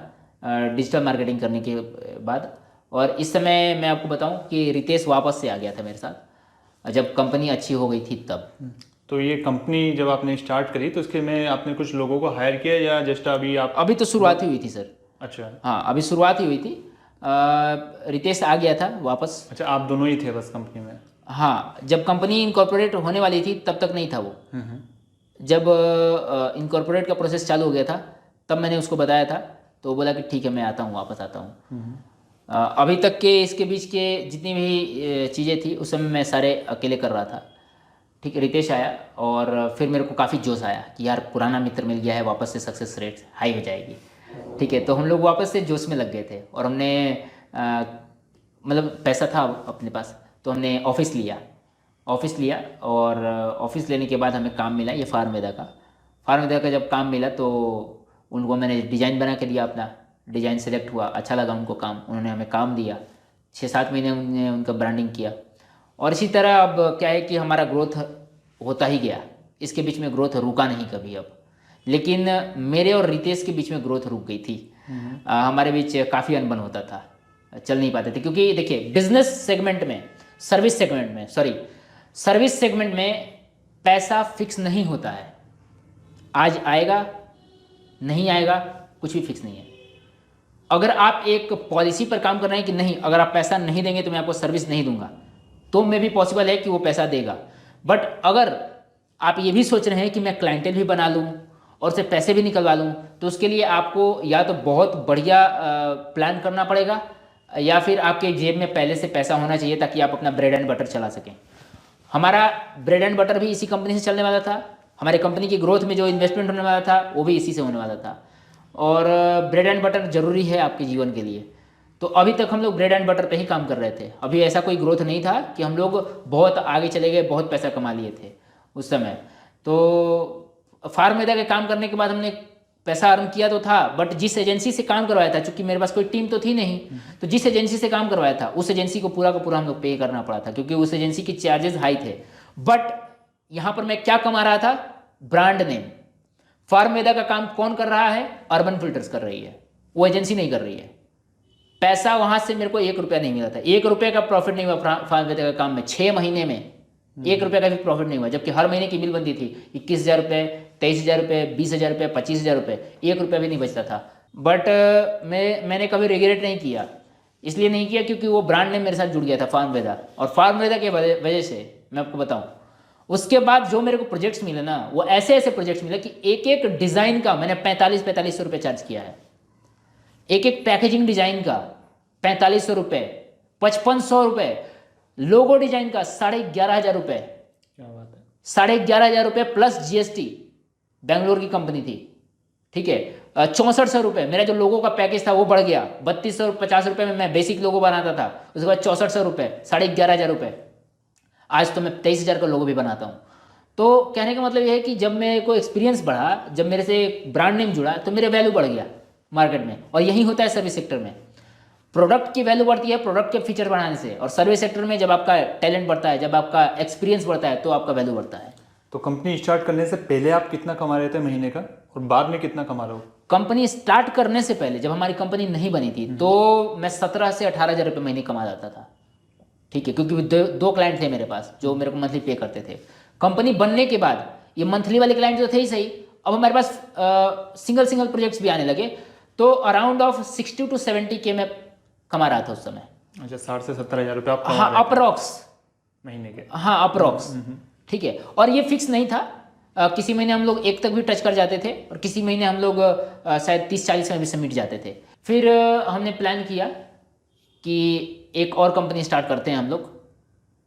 डिजिटल मार्केटिंग करने के बाद। और इस समय मैं आपको बताऊं कि रितेश वापस से आ गया था मेरे साथ जब कंपनी अच्छी हो गई थी तब। तो ये कंपनी जब आपने स्टार्ट करी तो इसके में आपने कुछ लोगों को हायर किया या जस्ट अभी आप? अभी तो शुरुआत ही हुई थी सर। अच्छा, हाँ, अभी शुरुआत ही हुई थी। रितेश आ गया था वापस। अच्छा, आप दोनों ही थे बस कंपनी में? हाँ, जब कंपनी इनकॉर्पोरेट होने वाली थी तब तक नहीं था वो। जब इनकॉर्पोरेट का प्रोसेस चालू हो गया था तब मैंने उसको बताया था, तो वो बोला कि ठीक है मैं आता हूँ, वापस आता हूँ। अभी तक के इसके बीच के जितनी भी चीज़ें थी उस समय मैं सारे अकेले कर रहा था, ठीक है। रितेश आया और फिर मेरे को काफ़ी जोश आया कि यार पुराना मित्र मिल गया है, वापस से सक्सेस रेट हाई हो जाएगी, ठीक है। तो हम लोग वापस से जोश में लग गए थे और हमने मतलब पैसा था अपने पास, तो हमने ऑफिस लिया और ऑफिस लेने के बाद हमें काम मिला ये फार्मवेदा का। जब काम मिला तो उनको मैंने डिज़ाइन बना के दिया, अपना डिज़ाइन सेलेक्ट हुआ, अच्छा लगा उनको काम, उन्होंने हमें काम दिया। 6-7 महीने उन्होंने उनका ब्रांडिंग किया और इसी तरह अब क्या है कि हमारा ग्रोथ होता ही गया। इसके बीच में ग्रोथ रुका नहीं कभी अब, लेकिन मेरे और रितेश के बीच में ग्रोथ रुक गई थी। हमारे बीच काफ़ी अनबन होता था, चल नहीं पाते थे, क्योंकि देखिए बिजनेस सेगमेंट में, सर्विस सेगमेंट में पैसा फिक्स नहीं होता है। आज आएगा नहीं आएगा कुछ भी फिक्स नहीं है। अगर आप एक पॉलिसी पर काम कर रहे हैं कि नहीं, अगर आप पैसा नहीं देंगे तो मैं आपको सर्विस नहीं दूंगा, तो मे भी पॉसिबल है कि वो पैसा देगा। बट अगर आप ये भी सोच रहे हैं कि मैं क्लाइंटेल भी बना लूँ और उससे पैसे भी निकलवा लूँ, तो उसके लिए आपको या तो बहुत बढ़िया प्लान करना पड़ेगा या फिर आपके जेब में पहले से पैसा होना चाहिए ताकि आप अपना ब्रेड एंड बटर चला सकें। हमारा ब्रेड एंड बटर भी इसी कंपनी से चलने वाला था। हमारे कंपनी की ग्रोथ में जो इन्वेस्टमेंट होने वाला था वो भी इसी से होने वाला था। और ब्रेड एंड बटर ज़रूरी है आपके जीवन के लिए। तो अभी तक हम लोग ब्रेड एंड बटर पे ही काम कर रहे थे। अभी ऐसा कोई ग्रोथ नहीं था कि हम लोग बहुत आगे चले गए, बहुत पैसा कमा लिए थे उस समय। तो फार्मवेदा के काम करने के बाद हमने पैसा अर्न किया तो था, बट जिस एजेंसी से काम करवाया था, चूंकि मेरे पास कोई टीम तो थी नहीं, तो जिस एजेंसी से काम करवाया था उस एजेंसी को पूरा का पूरा हम लोग पे करना पड़ा था, क्योंकि उस एजेंसी की चार्जेस हाई थे। बट यहाँ पर मैं क्या कमा रहा था? Brand name. फार्मवेदा का काम कौन कर रहा है? अर्बन फिल्टर्स कर रही है, वो एजेंसी नहीं कर रही है। पैसा वहां से मेरे को 1 रुपया नहीं मिला था, 1 रुपये का प्रॉफिट नहीं हुआ फार्मवेदा का काम में। 6 महीने में 1 रुपये का भी प्रॉफिट नहीं हुआ, जबकि हर महीने की बिल बनती थी 21,000 रुपये, 23,000 रुपये, 20,000 रुपये, 25,000 रुपये, 1 रुपया भी नहीं बचता था। बट मैंने कभी रिग्रेट नहीं किया। इसलिए नहीं किया क्योंकि वो ब्रांड नेम मेरे साथ जुड़ गया था, फार्मवेदा। और फार्मवेदा के वजह से मैं आपको बताऊं, उसके बाद जो मेरे को प्रोजेक्ट्स मिले ना, वो ऐसे ऐसे प्रोजेक्ट्स मिले कि एक एक डिज़ाइन का मैंने 4500 रुपये चार्ज किया है। एक एक पैकेजिंग डिज़ाइन का 4500 रुपये, 5500 रुपये, लोगो डिजाइन का 11,500 रुपये। क्या बात है। 11,500 रुपये प्लस जीएसटी। बेंगलोर की कंपनी थी, ठीक है। 6400 रुपये मेरा जो लोगो का पैकेज था वो बढ़ गया। 3250 रुपये में मैं बेसिक लोगो बनाता था, उसके बाद 6400 रुपये, 11,500 रुपये। आज तो मैं 23,000 का लोगो भी बनाता हूँ। तो कहने का मतलब ये है कि जब मेरे को एक्सपीरियंस बढ़ा, जब मेरे से ब्रांड नेम जुड़ा, तो मेरे वैल्यू बढ़ गया मार्केट में। और यही होता है सर्विस सेक्टर में, प्रोडक्ट की वैल्यू बढ़ती है प्रोडक्ट के फीचर बढ़ाने से। और सर्विस सेक्टर में जब आपका टैलेंट बढ़ता है, जब आपका एक्सपीरियंस बढ़ता है, तो आपका वैल्यू बढ़ता है। तो कंपनी स्टार्ट करने से पहले आप कितना कमा रहे थे महीने का, और बाद में कितना कमा रहे हो? कंपनी स्टार्ट करने से पहले, जब हमारी कंपनी नहीं बनी थी, तो मैं 17 से 18,000 रुपये महीने कमा जाता था, ठीक है। क्योंकि दो क्लाइंट थे मेरे पास जो मेरे को मंथली पे करते थे। कंपनी बनने के बाद ये मंथली वाले क्लाइंट जो थे ही सही, अब हमारे पास सिंगल प्रोजेक्ट्स भी आने लगे। तो अराउंड ऑफ 60 to 70 के मैं कमा रहा था उस समय। अच्छा, 60 से 70,000 रुपये आप कमा हाँ, रहे थे अप्रॉक्स महीने के। हाँ, अप्रॉक्स, ठीक है। और ये फिक्स नहीं था, किसी महीने हम लोग 1 तक भी टच कर जाते थे, और किसी महीने हम लोग शायद 30-40 में भी सबमिट जाते थे। फिर हमने प्लान किया कि एक और कंपनी स्टार्ट करते हैं हम लोग।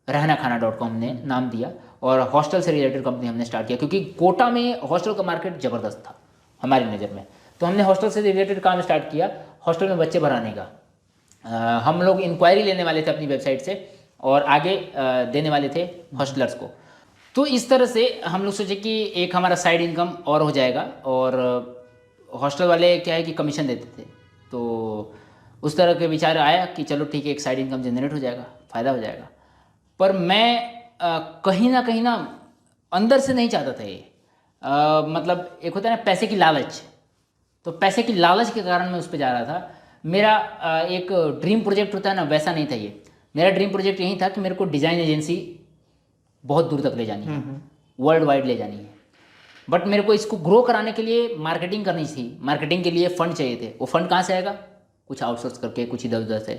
रहनाखाना.com हमने नाम दिया, और हॉस्टल से रिलेटेड कंपनी हमने स्टार्ट किया, क्योंकि कोटा में हॉस्टल का मार्केट ज़बरदस्त था हमारी नज़र में। तो हमने हॉस्टल से रिलेटेड काम स्टार्ट किया, हॉस्टल में बच्चे भराने का। हम लोग इंक्वायरी लेने वाले थे अपनी वेबसाइट से, और आगे देने वाले थे हॉस्टलर्स को। तो इस तरह से हम लोग सोचे कि एक हमारा साइड इनकम और हो जाएगा। और हॉस्टल वाले क्या है कि कमीशन देते थे, तो उस तरह के विचार आया कि चलो ठीक है, एक साइड इनकम जनरेट हो जाएगा, फ़ायदा हो जाएगा। पर मैं कहीं ना अंदर से नहीं चाहता था ये। मतलब एक होता है ना पैसे की लालच, तो पैसे की लालच के कारण मैं उस पर जा रहा था। मेरा एक ड्रीम प्रोजेक्ट होता है ना, वैसा नहीं था ये। मेरा ड्रीम प्रोजेक्ट यही था कि मेरे को डिज़ाइन एजेंसी बहुत दूर तक ले जानी है, वर्ल्ड वाइड ले जानी है। बट मेरे को इसको ग्रो कराने के लिए मार्केटिंग करनी थी। मार्केटिंग के लिए फंड चाहिए थे। वो फंड कहाँ से आएगा? कुछ आउटसोर्स करके, कुछ इधर उधर से,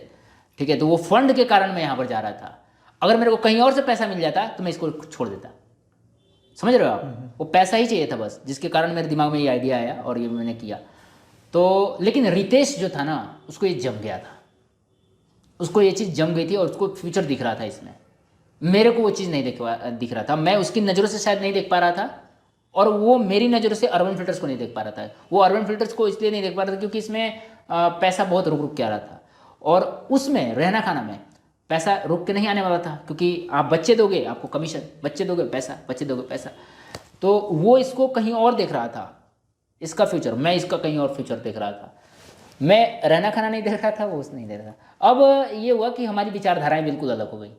ठीक है। तो वो फंड के कारण मैं यहाँ पर जा रहा था। अगर मेरे को कहीं और से पैसा मिल जाता तो मैं इसको छोड़ देता। समझ रहे हो आप? वो पैसा ही चाहिए था बस, जिसके कारण मेरे दिमाग में ये आइडिया आया और ये मैंने किया। तो लेकिन रितेश जो था ना, उसको ये जम गया था, उसको ये चीज़ जम गई थी, और उसको फ्यूचर दिख रहा था इसमें। मेरे को वो चीज़ नहीं दिख रहा था। मैं उसकी नज़रों से शायद नहीं देख पा रहा था, और वो मेरी नज़रों से अर्बन फिल्टर्स को नहीं देख पा रहा था। वो अर्बन फिल्टर्स को इसलिए नहीं देख पा रहा था क्योंकि इसमें पैसा बहुत रुक के आ रहा था, और उसमें रहना खाना में पैसा रुक के नहीं आने वाला था। क्योंकि आप बच्चे दोगे, आपको कमीशन, बच्चे दोगे पैसा, बच्चे दोगे पैसा। तो वो इसको कहीं और देख रहा था, इसका फ्यूचर। मैं इसका कहीं और फ्यूचर देख रहा था। मैं रहना खाना नहीं देख रहा था, वो उस नहीं देख रहा था। अब ये हुआ कि हमारी विचारधाराएं बिल्कुल अलग हो गई।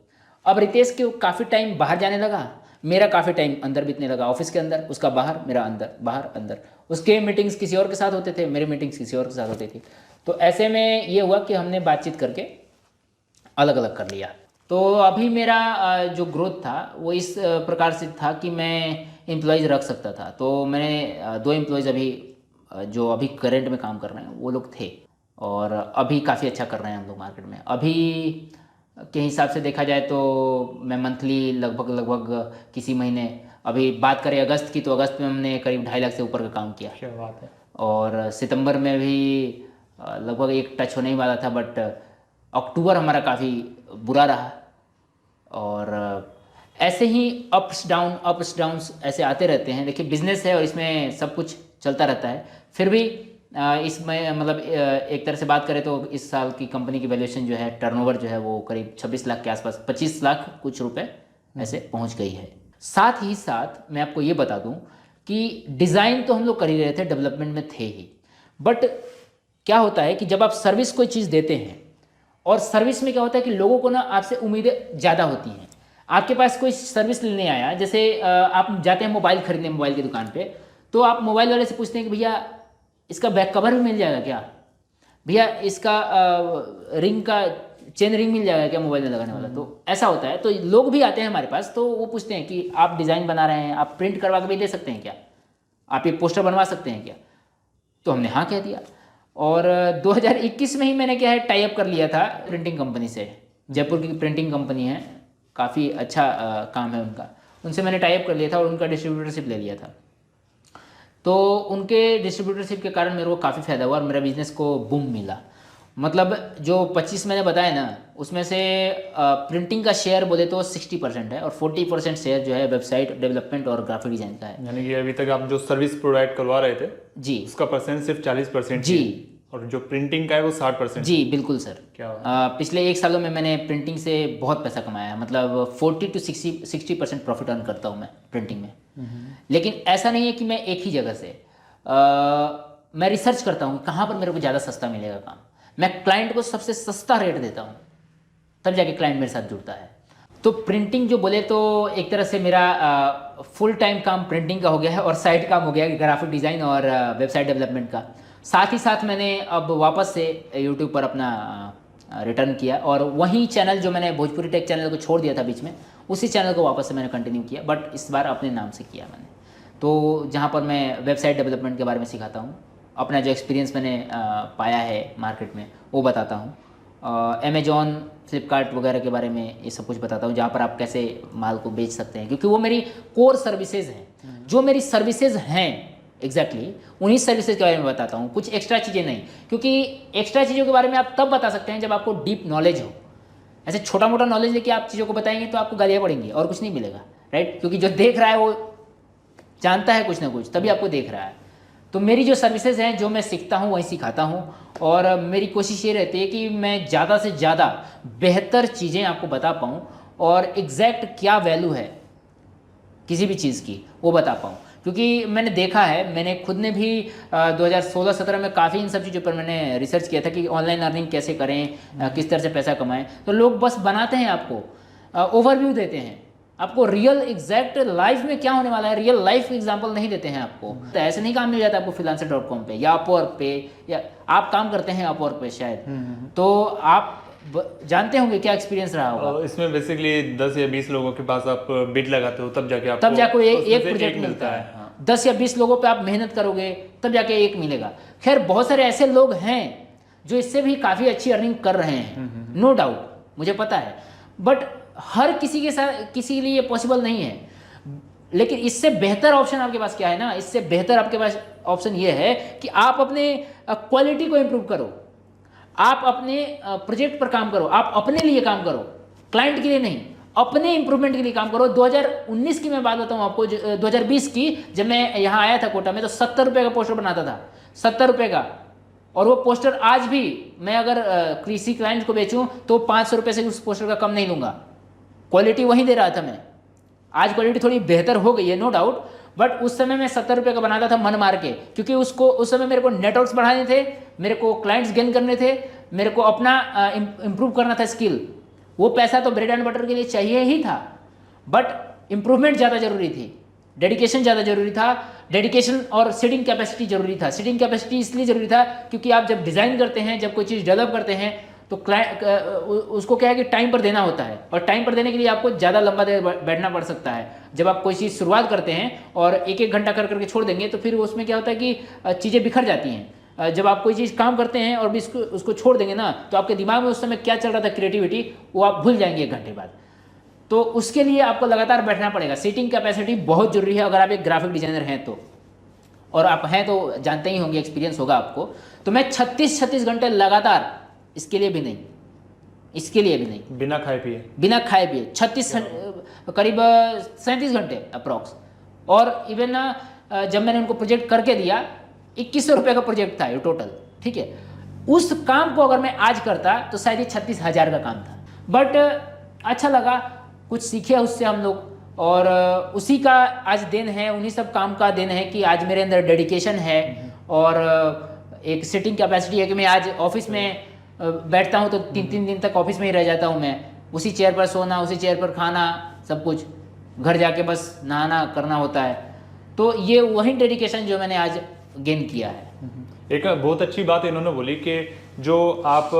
अब रितेश के काफ़ी टाइम बाहर जाने लगा, मेरा काफ़ी टाइम अंदर बीतने लगा, ऑफिस के अंदर। उसका बाहर, मेरा अंदर, बाहर अंदर। उसके मीटिंग्स किसी और के साथ होते थे, मेरे मीटिंग्स किसी और के साथ होती थी। तो ऐसे में ये हुआ कि हमने बातचीत करके अलग अलग कर लिया। तो अभी मेरा जो ग्रोथ था वो इस प्रकार से था कि मैं एम्प्लॉयज़ रख सकता था। तो मैंने 2 एम्प्लॉयज़ अभी जो अभी करंट में काम कर रहे हैं वो लोग थे, और अभी काफ़ी अच्छा कर रहे हैं हम लोग मार्केट में। अभी के हिसाब से देखा जाए तो मैं मंथली लगभग किसी महीने, अभी बात करें अगस्त की, तो अगस्त में हमने करीब 2.5 लाख से ऊपर का काम किया। क्या बात है। और सितंबर में भी लगभग 1 टच होने ही वाला था, बट अक्टूबर हमारा काफ़ी बुरा रहा। और ऐसे ही अप्स डाउन्स ऐसे आते रहते हैं। देखिए बिजनेस है और इसमें सब कुछ चलता रहता है। फिर भी इसमें मतलब एक तरह से बात करें तो इस साल की कंपनी की वैल्यूएशन जो है, टर्नओवर जो है, वो करीब 26 लाख के आसपास, 25 लाख कुछ रुपए ऐसे पहुंच गई है। साथ ही साथ मैं आपको ये बता दूं कि डिज़ाइन तो हम लोग कर ही रहे थे, डेवलपमेंट में थे ही। बट क्या होता है कि जब आप सर्विस कोई चीज़ देते हैं, और सर्विस में क्या होता है कि लोगों को ना आपसे उम्मीदें ज़्यादा होती हैं। आपके पास कोई सर्विस लेने आया, जैसे आप जाते हैं मोबाइल खरीदने मोबाइल की दुकान पे, तो आप मोबाइल वाले से पूछते हैं कि भैया इसका बैक कवर भी मिल जाएगा क्या, भैया इसका रिंग का चेन रिंग मिल जाएगा क्या मोबाइल में लगाने वाला। तो ऐसा होता है। तो लोग भी आते हैं हमारे पास, तो वो पूछते हैं कि आप डिज़ाइन बना रहे हैं, आप प्रिंट करवा के भी दे सकते हैं क्या, आप ये पोस्टर बनवा सकते हैं क्या। तो हमने हाँ कह दिया। और 2021 में ही मैंने क्या है टाई अप कर लिया था प्रिंटिंग कंपनी से। जयपुर की प्रिंटिंग कंपनी है, काफ़ी अच्छा काम है उनका, उनसे मैंने टाई अप कर लिया था और उनका डिस्ट्रीब्यूटरशिप ले लिया था। तो उनके डिस्ट्रीब्यूटरशिप के कारण मेरे को काफ़ी फ़ायदा हुआ और मेरा बिज़नेस को बूम मिला। मतलब जो 25 मैंने बताया ना, उसमें से प्रिंटिंग का शेयर बोले तो 60% है और 40% शेयर जो है वेबसाइट डेवलपमेंट और ग्राफिक डिज़ाइन का है। यानी कि अभी तक आप जो सर्विस प्रोवाइड करवा रहे थे जी, उसका परसेंट सिर्फ 40% जी, और जो प्रिंटिंग का है वो 60%। जी बिल्कुल सर। क्या पिछले 1 सालों में मैंने प्रिंटिंग से बहुत पैसा कमाया है। मतलब 40 to 60% प्रॉफिट अर्न करता हूँ मैं प्रिंटिंग में। लेकिन ऐसा नहीं है कि मैं एक ही जगह से, मैं रिसर्च करता हूँ कहाँ पर मेरे को ज़्यादा सस्ता मिलेगा काम। मैं क्लाइंट को सबसे सस्ता रेट देता हूँ, तब जाके क्लाइंट मेरे साथ जुड़ता है। तो प्रिंटिंग जो बोले तो एक तरह से मेरा फुल टाइम काम प्रिंटिंग का हो गया है और साइड काम हो गया है ग्राफिक डिज़ाइन और वेबसाइट डेवलपमेंट का। साथ ही साथ मैंने अब वापस से यूट्यूब पर अपना रिटर्न किया और वही चैनल जो मैंने भोजपुरी टेक चैनल को छोड़ दिया था बीच में, उसी चैनल को वापस से मैंने कंटिन्यू किया, बट इस बार अपने नाम से किया मैंने। तो जहाँ पर मैं वेबसाइट डेवलपमेंट के बारे में सिखाता हूँ, अपना जो एक्सपीरियंस मैंने पाया है मार्केट में वो बताता हूँ। अमेजॉन, फ्लिपकार्ट वगैरह के बारे में ये सब कुछ बताता हूँ, जहाँ पर आप कैसे माल को बेच सकते हैं, क्योंकि वो मेरी कोर सर्विसेज हैं। जो मेरी सर्विसेज हैं एग्जैक्टली उन्हीं सर्विसेज के बारे में बताता हूँ, कुछ एक्स्ट्रा चीज़ें नहीं। क्योंकि एक्स्ट्रा चीज़ों के बारे में आप तब बता सकते हैं जब आपको डीप नॉलेज हो। ऐसे छोटा मोटा नॉलेज लेके आप चीज़ों को बताएंगे तो आपको गालियाँ पड़ेंगी और कुछ नहीं मिलेगा, राइट। क्योंकि जो देख रहा है वो जानता है कुछ ना कुछ, तभी आपको देख रहा है। तो मेरी जो सर्विसेज हैं, जो मैं सीखता हूँ वही सिखाता हूँ और मेरी कोशिश ये रहती है कि मैं ज़्यादा से ज़्यादा बेहतर चीज़ें आपको बता पाऊँ और एग्जैक्ट क्या वैल्यू है किसी भी चीज़ की वो बता पाऊँ। क्योंकि मैंने देखा है, मैंने खुद ने भी 2016-17 में काफ़ी इन सब चीज़ों पर मैंने रिसर्च किया था कि ऑनलाइन अर्निंग कैसे करें, किस तरह से पैसा कमाएं। तो लोग बस बनाते हैं, आपको ओवरव्यू देते हैं, आपको रियल एग्जैक्ट लाइफ में क्या होने वाला है रियल लाइफ एग्जांपल नहीं देते हैं आपको। तो ऐसे नहीं काम मिल जाता आपको freelancer.com पे या अपवर्क पे, या आप काम करते हैं अपवर्क पे शायद, तो आप जानते होंगे क्या एक्सपीरियंस रहा होगा। इसमें बेसिकली 10 या 20 लोगों के पास आप बिड लगाते हो तब जाके आपको एक प्रोजेक्ट मिलता है। हाँ। 10 या 20 लोगों पे आप मेहनत करोगे तब जाके एक मिलेगा। खैर बहुत सारे ऐसे लोग हैं जो इससे भी काफ़ी अच्छी अर्निंग कर रहे हैं, नो डाउट, मुझे पता है, बट हर किसी के साथ किसी के लिए ये पॉसिबल नहीं है। लेकिन इससे बेहतर ऑप्शन आपके पास क्या है ना, इससे बेहतर आपके पास ऑप्शन ये है कि आप अपने क्वालिटी को इम्प्रूव करो, आप अपने प्रोजेक्ट पर काम करो, आप अपने लिए काम करो, क्लाइंट के लिए नहीं, अपने इंप्रूवमेंट के लिए काम करो। 2019 की मैं बात बताऊँ आपको, 2020 की, जब मैं यहाँ आया था कोटा में तो 70 रुपये का पोस्टर बनाता था, 70 रुपये का। और वो पोस्टर आज भी मैं अगर किसी क्लाइंट को बेचूं तो 500 रुपये से उस पोस्टर का कम नहीं लूँगा। क्वालिटी वहीं दे रहा था मैं। आज क्वालिटी थोड़ी बेहतर हो गई है, नो डाउट, बट उस समय मैं 70 रुपये का बनाता था मन मार के, क्योंकि उसको उस समय मेरे को नेटवर्क्स बढ़ाने थे, मेरे को क्लाइंट्स गेन करने थे, मेरे को अपना इम्प्रूव करना था स्किल। वो पैसा तो ब्रेड एंड बटर के लिए चाहिए ही था, बट इम्प्रूवमेंट ज़्यादा जरूरी थी, डेडिकेशन ज़्यादा जरूरी था। डेडिकेशन और सीडिंग कैपेसिटी जरूरी था। सीडिंग कैपेसिटी इसलिए जरूरी था क्योंकि आप जब डिज़ाइन करते हैं, जब कोई चीज़ डेवलप करते हैं तो क्लाइंट उसको क्या है कि टाइम पर देना होता है, और टाइम पर देने के लिए आपको ज़्यादा लंबा देर बैठना पड़ सकता है। जब आप कोई चीज़ शुरुआत करते हैं और एक एक घंटा कर करके छोड़ देंगे तो फिर उसमें क्या होता है कि चीज़ें बिखर जाती हैं। जब आप कोई चीज़ काम करते हैं और भी उसको छोड़ देंगे ना, तो आपके दिमाग में उस समय क्या चल रहा था, क्रिएटिविटी, वो आप भूल जाएंगे 1 घंटे बाद। तो उसके लिए आपको लगातार बैठना पड़ेगा। सीटिंग कैपेसिटी बहुत जरूरी है अगर आप एक ग्राफिक डिजाइनर हैं तो, और आप हैं तो जानते ही होंगे, एक्सपीरियंस होगा आपको। तो मैं 36 घंटे लगातार, इसके लिए भी नहीं, इसके लिए भी नहीं, बिना खाए पिए 36 करीब 37 घंटे अप्रॉक्स। और इवन जब मैंने उनको प्रोजेक्ट करके दिया, 2100 रुपये का प्रोजेक्ट था ये टोटल, ठीक है। उस काम को अगर मैं आज करता तो शायद ये 36,000 का काम था, बट अच्छा लगा, कुछ सीखे उससे हम लोग, और उसी का आज दिन है, उन्हीं सब काम का दिन है कि आज मेरे अंदर डेडिकेशन है और एक सिटिंग कैपेसिटी है कि मैं आज ऑफिस में बैठता हूँ तो 3 दिन तक ऑफिस में ही रह जाता हूँ मैं, उसी चेयर पर सोना, उसी चेयर पर खाना, सब कुछ, घर जाके बस नहाना करना होता है। तो ये वही डेडिकेशन जो मैंने आज गेन किया है। एक बहुत अच्छी बात इन्होंने बोली कि जो आप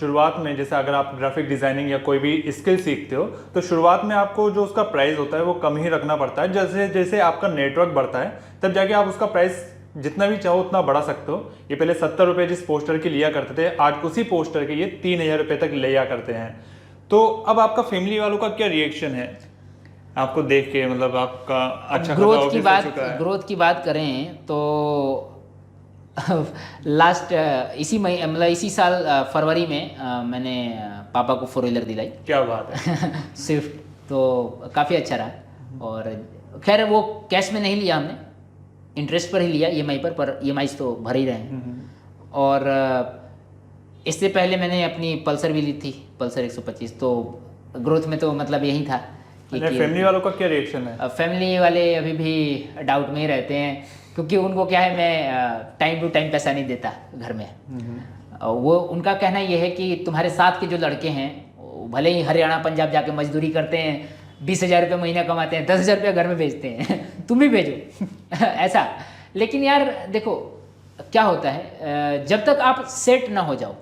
शुरुआत में, जैसे अगर आप ग्राफिक डिजाइनिंग या कोई भी स्किल सीखते हो तो शुरुआत में आपको जो उसका प्राइस होता है वो कम ही रखना पड़ता है। जैसे जैसे आपका नेटवर्क बढ़ता है तब जाके आप उसका प्राइस जितना भी चाहो उतना बढ़ा सकते हो। ये पहले 70 रुपये जिस पोस्टर की लिया करते थे, आज उसी पोस्टर के ये 3000 रुपये तक लिया करते हैं। तो अब आपका फैमिली वालों का क्या रिएक्शन है आपको देख के, मतलब आपका अच्छा ग्रोथ की बात करें तो लास्ट इसी साल फरवरी में मैंने पापा को 4 व्हीलर दिलाई। क्या बात है। स्विफ्ट, तो काफ़ी अच्छा रहा। और खैर वो कैश में नहीं लिया हमने, इंटरेस्ट पर ही लिया, EMI पर EMI तो भर ही रहे हैं। और इससे पहले मैंने अपनी पल्सर भी ली थी, पल्सर 125। तो ग्रोथ में तो मतलब यही था कि फैमिली वालों का क्या रिएक्शन है? फैमिली वाले अभी भी डाउट में ही रहते हैं, क्योंकि उनको क्या है, मैं टाइम टू टाइम पैसा नहीं देता घर में। वो उनका कहना ये है कि तुम्हारे साथ के जो लड़के हैं भले ही हरियाणा पंजाब जाके मजदूरी करते हैं, 20,000 रुपये महीना कमाते हैं, 10,000 रुपये घर में भेजते हैं तुम भी भेजो ऐसा। लेकिन यार देखो क्या होता है, जब तक आप सेट ना हो जाओ,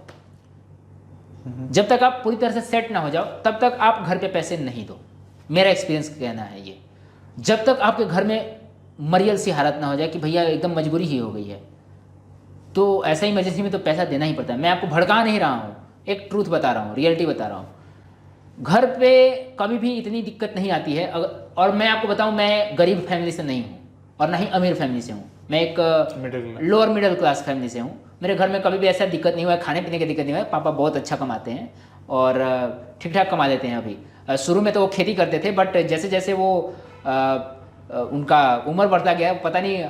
जब तक आप पूरी तरह से सेट ना हो जाओ, तब तक आप घर पे पैसे नहीं दो। मेरा एक्सपीरियंस कहना है ये। जब तक आपके घर में मरियल सी हालत ना हो जाए कि भैया एकदम मजबूरी ही हो गई है, तो ऐसा इमरजेंसी में तो पैसा देना ही पड़ता है। मैं आपको भड़का नहीं रहा हूँ, एक ट्रूथ बता रहा हूँ, रियलिटी बता रहा हूँ। घर पे कभी भी इतनी दिक्कत नहीं आती है। और मैं आपको बताऊँ, मैं गरीब फैमिली से नहीं हूँ और ना ही अमीर फैमिली से हूँ, मैं एक लोअर मिडिल क्लास फैमिली से हूँ। मेरे घर में कभी भी ऐसा दिक्कत नहीं हुआ है, खाने पीने की दिक्कत नहीं हुआ है। पापा बहुत अच्छा कमाते हैं और ठीक ठाक कमा लेते हैं। अभी शुरू में तो वो खेती करते थे, बट जैसे जैसे वो उनका उम्र बढ़ता गया, पता नहीं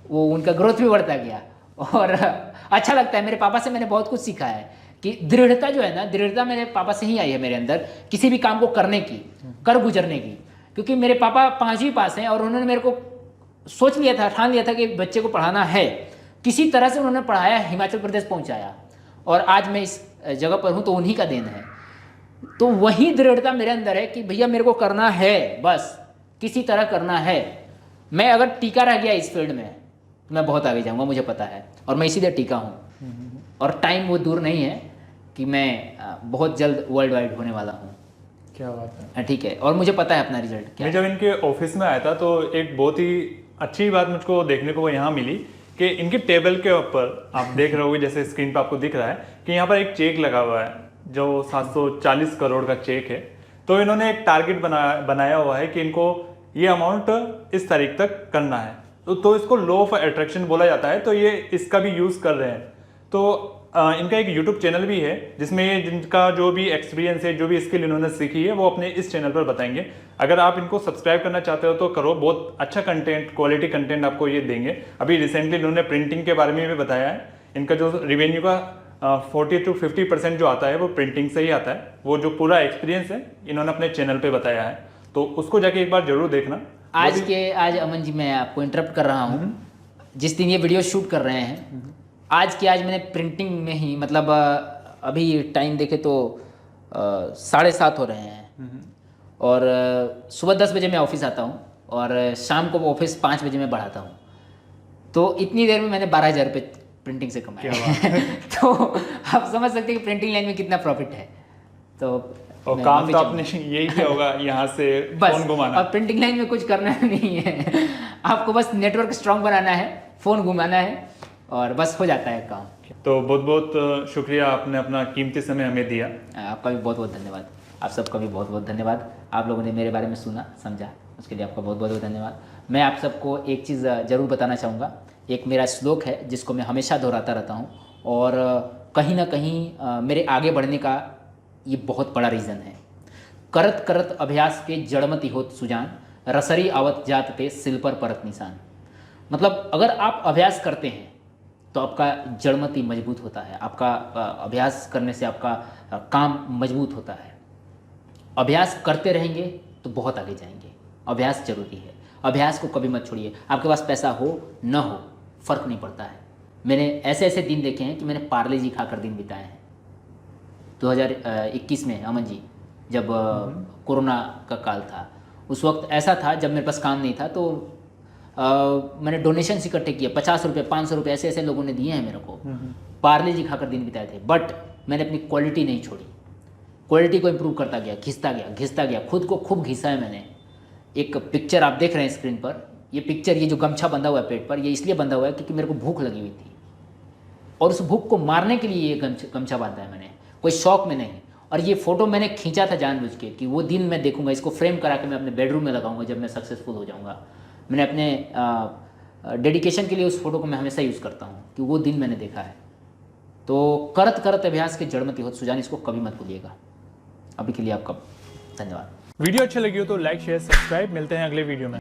वो उनका ग्रोथ भी बढ़ता गया। और अच्छा लगता है, मेरे पापा से मैंने बहुत कुछ सीखा है कि दृढ़ता जो है ना, दृढ़ता मेरे पापा से ही आई है मेरे अंदर, किसी भी काम को करने की, कर गुजरने की। क्योंकि मेरे पापा 5वीं पास हैं और उन्होंने मेरे को सोच लिया था, ठान लिया था कि बच्चे को पढ़ाना है। किसी तरह से उन्होंने पढ़ाया, हिमाचल प्रदेश पहुंचाया, और आज मैं इस जगह पर हूं तो उन्हीं का देन है। तो वही दृढ़ता मेरे अंदर है कि भैया मेरे को करना है, बस किसी तरह करना है। मैं अगर टीका रह गया इस फील्ड में तो मैं बहुत आगे जाऊंगा, मुझे पता है, और मैं इसीलिए टीका हूँ। और टाइम वो दूर नहीं है कि मैं बहुत जल्द वर्ल्ड वाइड होने वाला हूँ। क्या बात है। ठीक है, और मुझे पता है अपना रिजल्ट क्या मैं जब इनके ऑफिस में आया था तो एक बहुत ही अच्छी बात मुझको देखने को यहाँ मिली कि इनके टेबल के ऊपर आप देख रहे होगे, जैसे स्क्रीन पर आपको दिख रहा है कि यहाँ पर एक चेक लगा हुआ है जो 740 करोड़ का चेक है। तो इन्होंने एक टारगेट बनाया हुआ है कि इनको ये अमाउंट इस तारीख तक करना है। तो इसको लॉ ऑफ अट्रैक्शन बोला जाता है। तो ये इसका भी यूज़ कर रहे हैं। तो इनका एक यूट्यूब चैनल भी है जिसमें ये जिनका जो भी एक्सपीरियंस है, जो भी स्किल इन्होंने सीखी है, वो अपने इस चैनल पर बताएंगे। अगर आप इनको सब्सक्राइब करना चाहते हो तो करो, बहुत अच्छा कंटेंट, क्वालिटी कंटेंट आपको ये देंगे। अभी रिसेंटली इन्होंने प्रिंटिंग के बारे में भी बताया है। इनका जो रेवेन्यू का 40 to 50% जो आता है वो प्रिंटिंग से ही आता है। वो जो पूरा एक्सपीरियंस है इन्होंने अपने चैनल पे बताया है, तो उसको जाके एक बार जरूर देखना। आज अमन जी, मैं आपको इंटरप्ट कर रहा हूँ। जिस दिन ये वीडियो शूट कर रहे हैं, आज मैंने प्रिंटिंग में ही, मतलब अभी टाइम देखे तो 7:30 हो रहे हैं, और सुबह 10 बजे मैं ऑफिस आता हूँ और शाम को ऑफिस 5 बजे मैं बढ़ाता हूँ। तो इतनी देर में मैंने 12,000 रुपये प्रिंटिंग से कमाया। तो आप समझ सकते हैं कि प्रिंटिंग लाइन में कितना प्रॉफिट है। तो और काम तो आपने यही किया होगा, यहाँ से फोन घुमाना। अब प्रिंटिंग लाइन में कुछ करना नहीं है, आपको बस नेटवर्क स्ट्रांग बनाना है, फ़ोन घुमाना है, और बस हो जाता है काम। तो बहुत बहुत शुक्रिया, आपने अपना कीमती समय हमें दिया। आपका भी बहुत बहुत धन्यवाद, आप सबका भी बहुत बहुत धन्यवाद। आप लोगों ने मेरे बारे में सुना, समझा, उसके लिए आपका बहुत बहुत धन्यवाद। मैं आप सबको एक चीज़ ज़रूर बताना चाहूँगा। एक मेरा श्लोक है जिसको मैं हमेशा दोहराता रहता हूँ, और कहीं ना कहीं मेरे आगे बढ़ने का ये बहुत बड़ा रीज़न है। करत करत अभ्यास के जड़मति होत सुजान, रसरी आवत जात पे सिल पर परत निशान। मतलब अगर आप अभ्यास करते हैं तो आपका जड़मति मजबूत होता है, आपका अभ्यास करने से आपका काम मजबूत होता है। अभ्यास करते रहेंगे तो बहुत आगे जाएंगे। अभ्यास जरूरी है, अभ्यास को कभी मत छोड़िए। आपके पास पैसा हो न हो फ़र्क नहीं पड़ता है। मैंने ऐसे ऐसे दिन देखे हैं कि मैंने पार्ले जी खाकर दिन बिताए हैं। 2021 में अमन जी, जब कोरोना का काल था, उस वक्त ऐसा था जब मेरे पास काम नहीं था, तो मैंने डोनेशन इकट्ठे किए, 50 रुपये 500 रुपये ऐसे ऐसे लोगों ने दिए हैं मेरे को, पार्ले जी खाकर दिन बिताए थे। बट मैंने अपनी क्वालिटी नहीं छोड़ी, क्वालिटी को इम्प्रूव करता गया, घिसता गया, खुद को खूब घिसा है मैंने। एक पिक्चर आप देख रहे हैं स्क्रीन पर, ये पिक्चर, ये जो गमछा बंधा हुआ है पेट पर, ये इसलिए बंधा हुआ है क्योंकि मेरे को भूख लगी हुई थी, और उस भूख को मारने के लिए ये गमछा बांधा है मैंने, कोई शौक में नहीं। और ये फ़ोटो मैंने खींचा था जानबूझ के कि वो दिन मैं देखूंगा, इसको फ्रेम करा के मैं अपने बेडरूम में लगाऊंगा जब मैं सक्सेसफुल हो जाऊंगा। मैंने अपने डेडिकेशन के लिए उस फोटो को मैं हमेशा यूज़ करता हूँ कि वो दिन मैंने देखा है। तो करत करत अभ्यास के जड़मति होत सुजान, इसको कभी मत भूलिएगा। अभी के लिए आपका धन्यवाद। वीडियो अच्छी लगी हो तो लाइक शेयर सब्सक्राइब, मिलते हैं अगले वीडियो में।